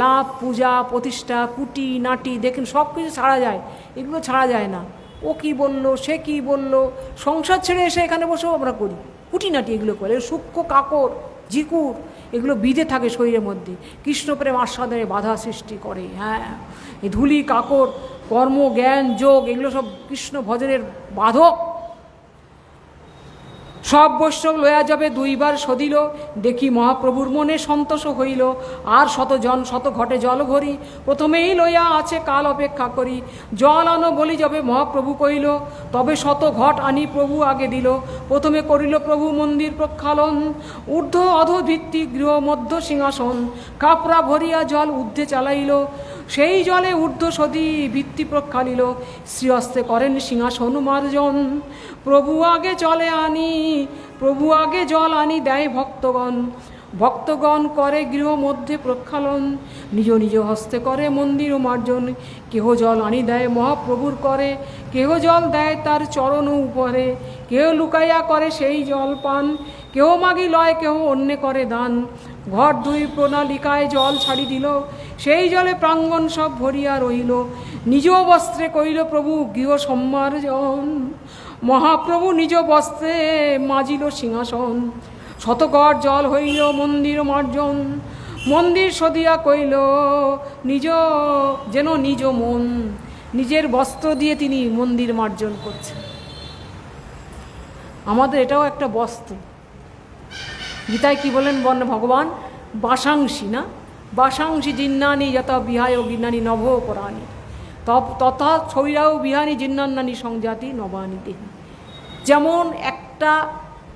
লাভ, পূজা, প্রতিষ্ঠা, কুটি নাটি, দেখেন সব কিছু ছাড়া যায়, এগুলো ছাড়া যায় না। ও কি বলল, সে কি বলল, সংসার ছেড়ে এসে এখানে বসেও আমরা করি কুটিনাটি, এগুলো করে সূক্ষ্ম কাকর জিকুর এগুলো বিধে থাকে শরীরের মধ্যে, কৃষ্ণপ্রেম আস্বাদনে বাধা সৃষ্টি করে। হ্যাঁ, এই ধুলি কাকর কর্ম জ্ঞান যোগ এগুলো সব কৃষ্ণ ভজনের বাধক। সব বৈষ্ণব লয়া যাবে দুইবার সদিল, দেখি মহাপ্রভুর মনে সন্তোষ হইল। আর শত ঘটে জল ভরি, প্রথমেই লইয়া আছে কাল অপেক্ষা করি। জল আনো বলি যাবে মহাপ্রভু কইল, তবে শত ঘট আনি প্রভু আগে দিল। প্রথমে করিল প্রভু মন্দির প্রক্ষালন, ঊর্ধ্ব অধ ভিত্তি গৃহ মধ্য সিংহাসন। কাপড়া ভরিয়া জল ঊর্ধ্বে চালাইল, সেই জলে ঊর্ধ্ব সদী ভিত্তি প্রক্ষালিল। শ্রীহস্তে করেন সিংহাসন মার্জন, প্রভু আগে জল আনি দেয় ভক্তগণ। ভক্তগণ করে গৃহ মধ্যে প্রক্ষালন, নিজ নিজ হস্তে করে মন্দির ও মার্জন। কেহ জল আনি দেয় মহাপ্রভুর করে, কেহ জল দেয় তার চরণ উপরে। কেহ লুকাইয়া করে সেই জল পান, কেহ মাগি লয়, কেহ অন্যে করে দান। ঘর দুই প্রণালিকায় জল ছাড়ি দিল, সেই জলে প্রাঙ্গণ সব ভরিয়া রহিল। নিজ বস্ত্রে কইল প্রভু গৃহ সম্মার্জন, মহাপ্রভু নিজ বস্ত্রে মাজিল সিংহাসন। শতকর জল হইল মন্দির মার্জন, মন্দির সদিয়া কইল নিজ মন। নিজের বস্ত্র দিয়ে তিনি মন্দির মার্জন করছেন। আমাদের এটাও একটা বস্ত্র। গীতায় কি বলেন ভগবান, বাসাংসী না, বাসাংসী জিন্নানি যত বিহায় গিন্নানি নভ পরাণী, তথা ছবিরাও বিহানি জিন্নান্নানি সংজাতি নবানি দেহী। যেমন একটা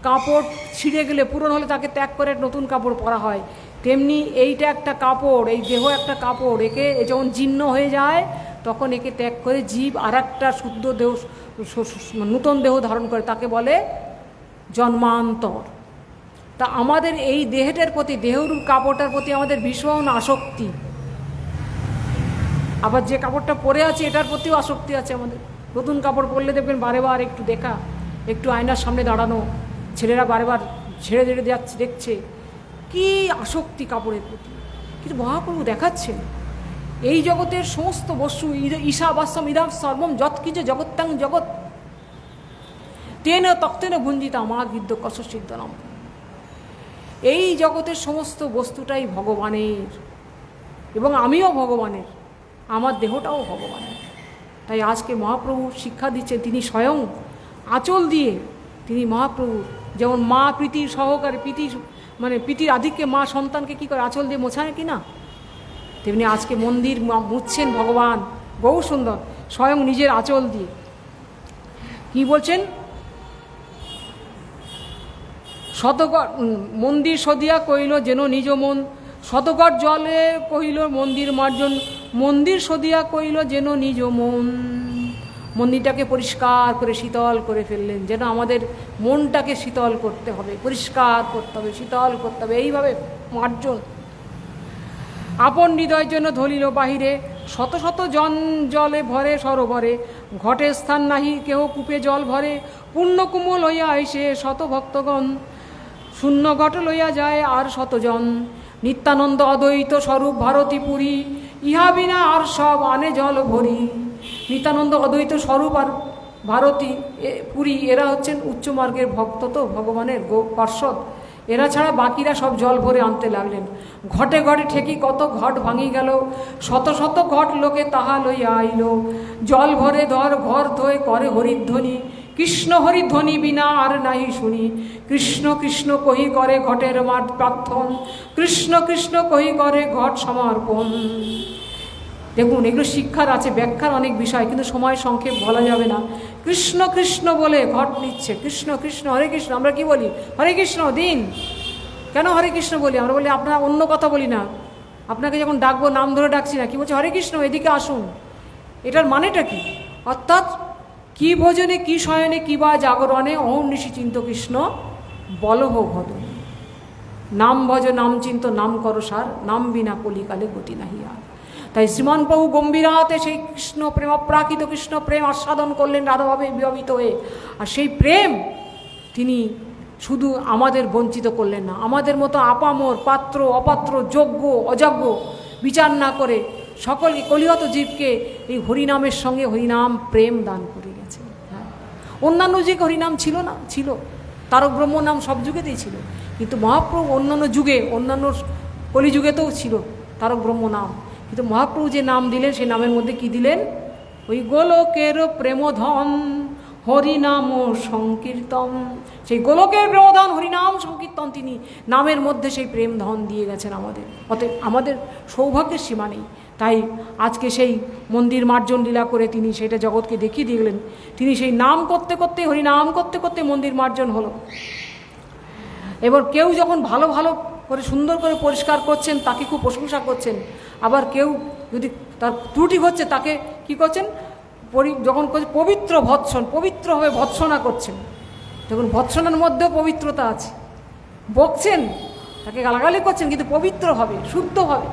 কাপড় ছিঁড়ে গেলে পুরনো হলে তাকে ত্যাগ করে নতুন কাপড় পরা হয়, তেমনি এইটা একটা কাপড়, এই দেহ একটা কাপড়, একে যখন জীর্ণ হয়ে যায় তখন একে ত্যাগ করে জীব আর একটা শুদ্ধ দেহ নূতন দেহ ধারণ করে, তাকে বলে জন্মান্তর। তা আমাদের এই দেহটার প্রতি, দেহরূপ কাপড়টার প্রতি আমাদের ভীষণ আসক্তি। আবার যে কাপড়টা পরে আছে এটার প্রতিও আসক্তি আছে আমাদের। নতুন কাপড় পরলে দেখবেন বারেবার একটু দেখা, একটু আয়নার সামনে দাঁড়ানো, ছেলেরা বারেবার ছেড়ে যাচ্ছে, দেখছে কি আসক্তি কাপড়ের প্রতি। কিন্তু মহাপ্রভু দেখাচ্ছেন এই জগতের সমস্ত বস্তু ঈশাবাস্যম ইদাম সর্বম যৎ কিছু জগত্যাং জগৎ তেন তক্তেন ভুঞ্জিত আমার গিদ্ধ কষ সিদ্ধনাম। এই জগতের সমস্ত বস্তুটাই ভগবানের এবং আমিও ভগবানের, আমার দেহটাও ভগবানের। তাই আজকে মহাপ্রভু শিক্ষা দিচ্ছেন, তিনি স্বয়ং আঁচল দিয়ে তিনি মহাপ্রভু যেমন মা প্রীতির সহকারে প্রীতির আধিক্যে মা সন্তানকে কী করে আঁচল দিয়ে মোছায় কি না, তেমনি আজকে মন্দির মুছছেন ভগবান গৌরসুন্দর স্বয়ং নিজের আঁচল দিয়ে। কি বলছেন, মন্দির সদিয়া কইল যেন নিজ মন, শতকর জলে কহিল মন্দির মার্জন, মন্দির সদিয়া কইল যেন নিজ মন। মন্দিরটাকে পরিষ্কার করে শীতল করে ফেললেন, যেন আমাদের মনটাকে শীতল করতে হবে, পরিষ্কার করতে হবে, শীতল করতে হবে, এইভাবে মার্জন। আপন হৃদয়ের জন্য ধরিল বাহিরে, শত শত জলে ভরে সরোবরে। ঘটে স্থান নাহি কেহ কূপে জল ভরে, পূর্ণ কুমল হইয়া আইসে শত ভক্তগণ। শূন্য ঘট লইয়া যায় আর শতজন, নিত্যানন্দ অদ্বৈত স্বরূপ ভারতী পুরী, ইহা বিনা আর সব আনে জল ভরি। নিত্যানন্দ অদ্বৈত স্বরূপ আর ভারতী পুরী এরা হচ্ছেন উচ্চমার্গের ভক্ত, তো ভগবানের পার্ষদ। এরা ছাড়া বাকিরা সব জল ভরে আনতে লাগলেন। ঘটে ঘটে ঠেকি কত ঘট ভাঙি গেল, শত শত ঘট লোকে তাহা লইয়া আইল। জল ভরে ধর ঘর ধোয় করে হরিধ্বনি, কৃষ্ণ হরি ধ্বনি বিনা আর নাহি শুনি, কৃষ্ণ কৃষ্ণ কহি করে ঘটের মাঠ প্রার্থন, কৃষ্ণ কৃষ্ণ কহি করে ঘট সমর্পণ। দেখুন, এগুলো শিক্ষার আছে, ব্যাখ্যার অনেক বিষয়, কিন্তু সময় সংক্ষেপ বলা যাবে না। কৃষ্ণ কৃষ্ণ বলে ঘট নিচ্ছে, কৃষ্ণ কৃষ্ণ হরে কৃষ্ণ। আমরা কি বলি? হরে কৃষ্ণ দিন। কেন হরে কৃষ্ণ বলি? আমরা বলি আপনারা অন্য কথা বলি না, আপনাকে যখন ডাকবো নাম ধরে ডাকছি না, কি বলছি? হরে কৃষ্ণ, এদিকে আসুন। এটার মানেটা কি? অর্থাৎ কি ভোজনে কি শয়নে কি বা জাগরণে অহং নিশি চিন্ত কৃষ্ণ বলহ ভদন। নাম ভজ নাম চিন্ত নাম করো সার, নাম বিনা কলিকালে গতি নাহি আর। তাই শ্রীমান প্রভু গম্ভীরাতে সেই কৃষ্ণ প্রেম, অপ্রাকৃত কৃষ্ণ প্রেম আস্বাদন করলেন রাধাভাবে বিভাবিত হয়ে। আর সেই প্রেম তিনি শুধু আমাদের বঞ্চিত করলেন না, আমাদের মতো আপামর পাত্র অপাত্র যোগ্য অযোগ্য বিচার না করে সকলকে কলিহত জীবকে এই হরিনামের সঙ্গে হরিনাম প্রেম দান করে গেছে। হ্যাঁ, অন্যান্য যুগে হরিনাম ছিল না? ছিল, তারক ব্রহ্ম নাম সব যুগেতেই ছিল, কিন্তু মহাপ্রভু অন্যান্য যুগে, অন্যান্য কলিযুগেতেও ছিল তারক ব্রহ্ম নাম। কিন্তু মহাপ্রভু যে নাম দিলেন, সেই নামের মধ্যে কি দিলেন? ওই গোলকের প্রেমধন হরিনাম সংকীর্তন। সেই গোলকের প্রেমধন হরিনাম সংকীর্তন তিনি নামের মধ্যে সেই প্রেম ধন দিয়ে গেছেন আমাদের। অতএব আমাদের সৌভাগ্যের সীমা নেই। তাই আজকে সেই মন্দির মার্জন লীলা করে তিনি সেটা জগৎকে দেখিয়ে দিয়ে গেলেন। তিনি সেই নাম করতে করতে, হরিনাম করতে করতে মন্দির মার্জন হলো। এবার কেউ যখন ভালো ভালো করে সুন্দর করে পরিষ্কার করছেন তাকে খুব প্রশংসা করছেন, আবার কেউ যদি তার ত্রুটি হচ্ছে তাকে কি করছেন? যখন করছে পবিত্র ভৎসন, পবিত্রভাবে ভৎসনা করছেন। দেখুন, ভৎসনার মধ্যেও পবিত্রতা আছে। বকছেন, তাকে গালাগালি করছেন, কিন্তু পবিত্রভাবে, শুদ্ধভাবে।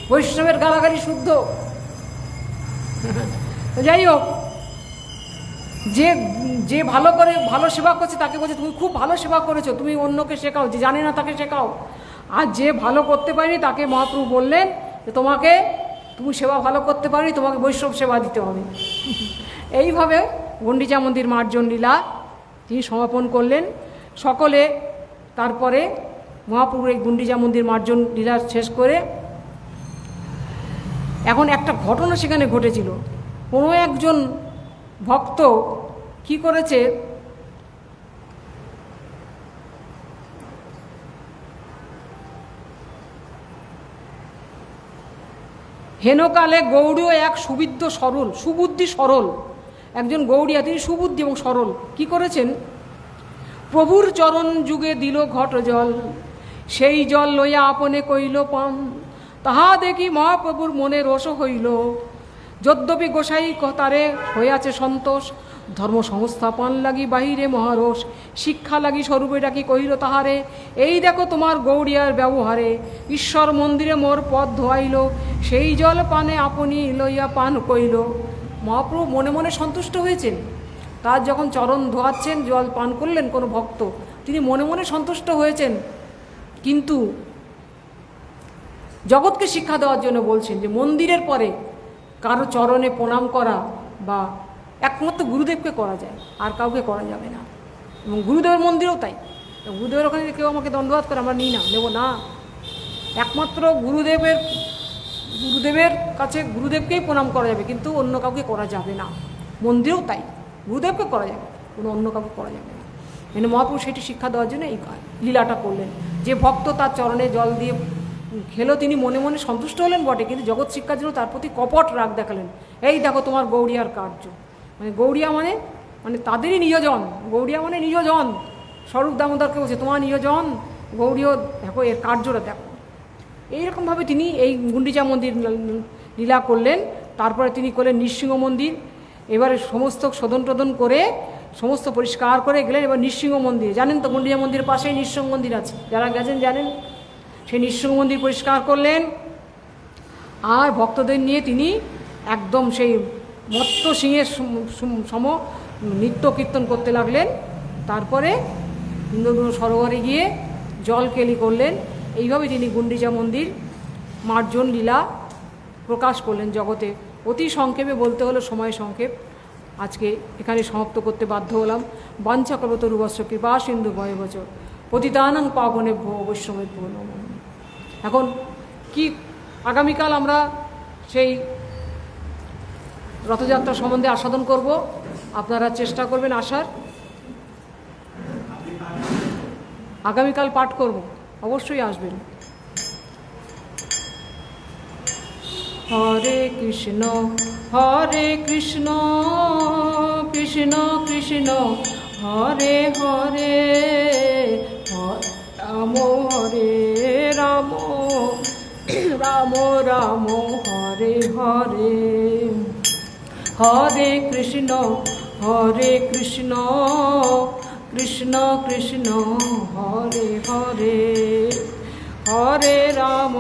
বৈষ্ণবের গালাগালি শুদ্ধ। যাই হোক, যে যে ভালো করে ভালো সেবা করছে তাকে বলছে তুমি খুব ভালো সেবা করেছো, তুমি অন্যকে শেখাও, যে জানে না তাকে শেখাও। আর যে ভালো করতে পারেনি তাকে মহাপ্রভু বললেন যে তুমি সেবা ভালো করতে পারোনি, তোমাকে বৈষ্ণব সেবা দিতে হবে। এইভাবে গুন্ডিচা মন্দির মার্জন লীলা তিনি সমাপন করলেন সকলে। তারপরে মহাপ্রভুর এই গুন্ডিচা মন্দির মার্জন লীলা শেষ করে এখন একটা ঘটনা সেখানে ঘটেছিল। কোনো একজন ভক্ত কি করেছে, হেনকালে গৌড়ীয় এক সুবিদ্ধ সরল, সুবুদ্ধি সরল একজন গৌড়িয়া, তিনি সুবুদ্ধি এবং সরল। কি করেছেন? প্রভুর চরণ যুগে দিল ঘট জল, সেই জল লইয়া আপনে কইল পান, তাহা দেখি মহাপ্রভুর মনে রোষ হইল। যদ্যপি গোসাই তারে হইয়াছে সন্তোষ, ধর্ম সংস্থাপন লাগি বাহিরে মহারোষ, শিক্ষা লাগি স্বরূপে ডাকি কহিল তাহারে, এই দেখো তোমার গৌড়িয়ার ব্যবহারে, ঈশ্বর মন্দিরে মোর পথ ধোয়াইল, সেই জল পানে আপনি লইয়া পান কইল। মহাপ্রভু মনে মনে সন্তুষ্ট হয়েছেন। তার যখন চরণ ধোয়াচ্ছেন, জল পান করলেন কোনো ভক্ত, তিনি মনে মনে সন্তুষ্ট হয়েছেন। কিন্তু জগৎকে শিক্ষা দেওয়ার জন্য বলছেন যে মন্দিরের পরে কারো চরণে প্রণাম করা বা একমাত্র গুরুদেবকে করা যায়, আর কাউকে করা যাবে না। এবং গুরুদেবের মন্দিরেও তাই। গুরুদেবের ওখানে কেউ আমাকে দণ্ডবাদ করে, আমরা নিই না, নেব না। একমাত্র গুরুদেবের কাছে গুরুদেবকেই প্রণাম করা যাবে, কিন্তু অন্য কাউকে করা যাবে না। মন্দিরেও তাই, গুরুদেবকে করা যাবে, কোনো অন্য কাউকে করা যাবে না। মানে মহাপ্রভু সেটি শিক্ষা দেওয়ার জন্য এই লীলাটা করলেন। যে ভক্ত তার চরণে জল দিয়ে খেলো, তিনি মনে মনে সন্তুষ্ট হলেন বটে, কিন্তু জগৎ শিক্ষার জন্য তার প্রতি কপট রাগ দেখালেন। এই দেখো তোমার গৌড়িয়ার কার্য। মানে গৌড়িয়া মানে তাদেরই নিয়োজন, গৌড়িয়া মানে নিয়োজন। স্বরূপ দামোদরকে বলছে তোমার নিয়োজন, গৌড়ীয় দেখো এর কার্যটা দেখো। এইরকমভাবে তিনি এই গুন্ডিচা মন্দির লীলা করলেন। তারপরে তিনি করলেন নৃসিংহ মন্দির। এবারে সমস্ত শোধন টোধন করে সমস্ত পরিষ্কার করে গেলেন এবার নৃসিংহ মন্দির। জানেন তো গুন্ডিচা মন্দিরের পাশেই নৃসিংহ মন্দির আছে, যারা গেছেন জানেন। সেই নৃসিংহ মন্দির পরিষ্কার করলেন, আর ভক্তদের নিয়ে তিনি একদম সেই মত্ত সিংহের সম নৃত্য কীর্তন করতে লাগলেন। তারপরে ইন্দ্রদুর সরোবরে গিয়ে জল কেলি করলেন। এইভাবে তিনি গুন্ডিচা মন্দির মার্জন লীলা প্রকাশ করলেন জগতে। অতি সংক্ষেপে বলতে হলো, সময় সংক্ষেপ, আজকে এখানে সমাপ্ত করতে বাধ্য হলাম। বাঞ্ছা কল্পতরুবশ্য কৃপা সিন্ধু ভয়বচ পতিতানাং পাবনেভ্যো বৈষ্ণবেভ্যো নমঃ। এখন কি আগামীকাল আমরা সেই রথযাত্রা সম্বন্ধে আস্বাদন করব। আপনারা চেষ্টা করবেন আসার। আগামীকাল পাঠ করব, অবশ্যই আসবেন। হরে কৃষ্ণ কৃষ্ণ কৃষ্ণ হরে হরে, রাম হরে রাম, রাম রাম হরে হরে। হরে কৃষ্ণ কৃষ্ণ কৃষ্ণ হরে হরে, হরে রাম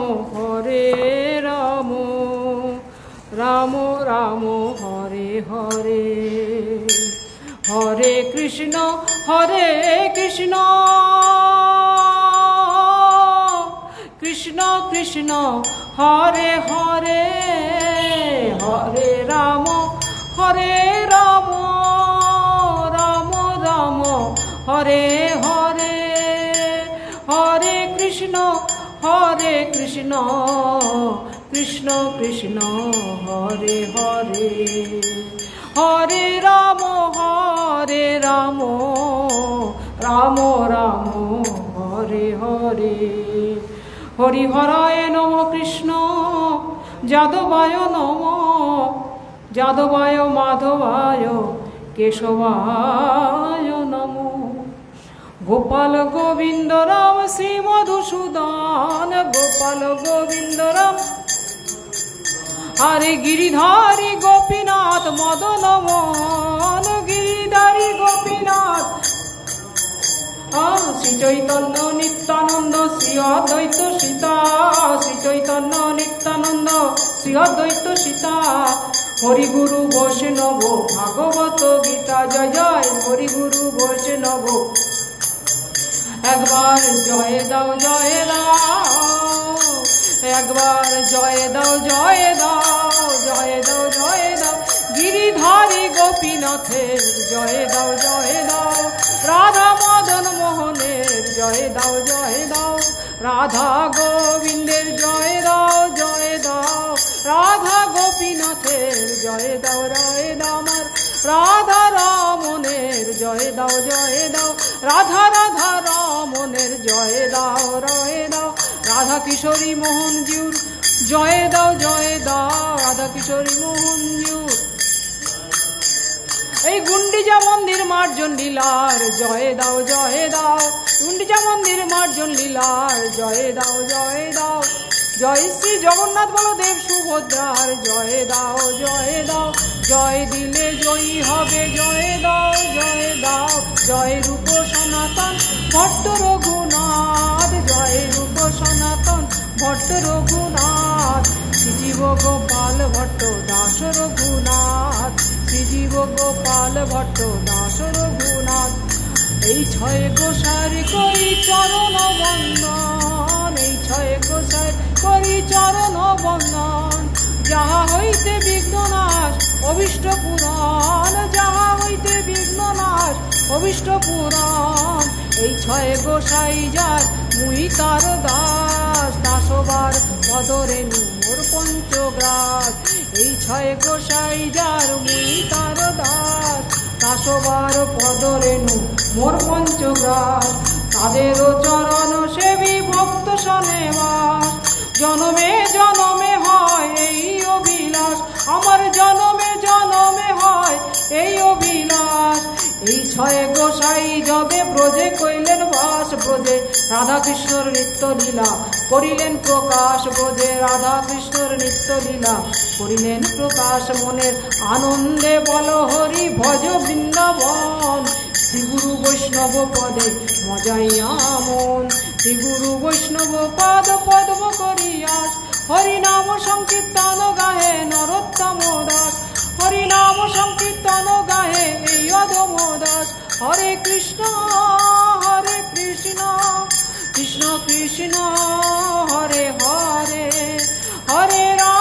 রাম, রাম রাম হরে হরে। হরে কৃষ্ণ কৃষ্ণ কৃষ্ণ হরে হরে, হরে রাম রাম, রাম রাম হরে হরে। হরে কৃষ্ণ কৃষ্ণ কৃষ্ণ হরে হরে, হরে রাম রাম, রাম রাম হরে হরে। হরি হরায় নম কৃষ্ণ, যাদবায় নম, যাদবায় মাধবায় কেশবায় নম। গোপাল গোবিন্দ রাম শ্রী মধুসূদন, গোপাল গোবিন্দ রাম হরে গিরিধারী গোপীনাথ মদন মোহন, গিরিধারী গোপীনাথ। শ্রী চৈতন্য নিত্যানন্দ শ্রী অদ্বৈত সীতা, শ্রী চৈতন্য নিত্যানন্দ শ্রী অদ্বৈত সীতা। হরি গুরু বৈষ্ণব ভাগবত গীতা, জয় জয় হরি গুরু বৈষ্ণব। একবার জয় দাও জয় দাও, একবার জয় দাও জয় দাও, জয় দাও জয় দাও গিরিধারী গোপীনাথের, জয় দাও জয় দাও রাধা মদন মোহনের, জয় দাও জয় দাও রাধা গোবিন্দের, জয় দাও জয় দাও রাধা গোপীনাথের, জয় দাও আমার রাধা রমণের, জয় দাও রাধা রাধা রমণের, জয় দাও রাধা কিশোরী মোহন জিউর, জয় দাও রাধা কিশোরী মোহন জিউর। এই গুন্ডিচা মন্দির মার্জন লীলার, জয় দাও গুন্ডিচা মন্দির মার্জন লীলার, জয় দাও জয় শ্রী জগন্নাথ বলদেব সুভদ্রার, জয় দাও জয় দিলে জয়ী হবে, জয় দাও জয় রূপ সনাতন ভট্ট রঘুনাথ, জয় রূপ সনাতন ভট্ট রঘুনাথ। শ্রীজীব গোপাল ভট্ট দাস রঘুনাথ, শ্রীজীব গোপাল ভট্ট দাস রঘুনাথ। এই ছয় গোসার করি চরণ বন্দন, এই ছয় গোসার করি চরণ বন্দন। যাহা হইতে বিঘ্ন নাশ অভীষ্ট পুরাণ, যাহা হইতে বিঘ্ন নাশ অভীষ্ট পুরাণ। এই ছয় গোসাই যার মুই তার দাস, দাসবার পদরেণু মোর পঞ্চগ্রাস। এই ছয় গোসাই যার মুই তার দাস, দাসবার পদরেণু মোর পঞ্চগ্রাস। তাদেরও চরণ সেবী ভক্ত সনে বাস, জনমে জনমে হয় এই অভিলাষ, আমার জনমে জনমে হয় এই অভিলাষ। এই ছয় গোসাই যবে ব্রজে কইলেন বাস, ব্রজে রাধা কৃষ্ণর নিত্য লীলা করিলেন প্রকাশ, ব্রজে রাধা কৃষ্ণর নিত্য লীলা করিলেন প্রকাশ। মনের আনন্দে বল হরি ভজ বৃন্দাবন, শ্রী গুরু বৈষ্ণব পদে মজাইয়া মন, শ্রী গুরু বৈষ্ণব পদ পদ্ম করিয়াস। হরি নাম সংকীর্তন গাহে নরোত্তম দাস, হরি নাম সংকীর্তন গাহে এই অধম দাস। হরে কৃষ্ণ কৃষ্ণ কৃষ্ণ হরে হরে, হরে রাম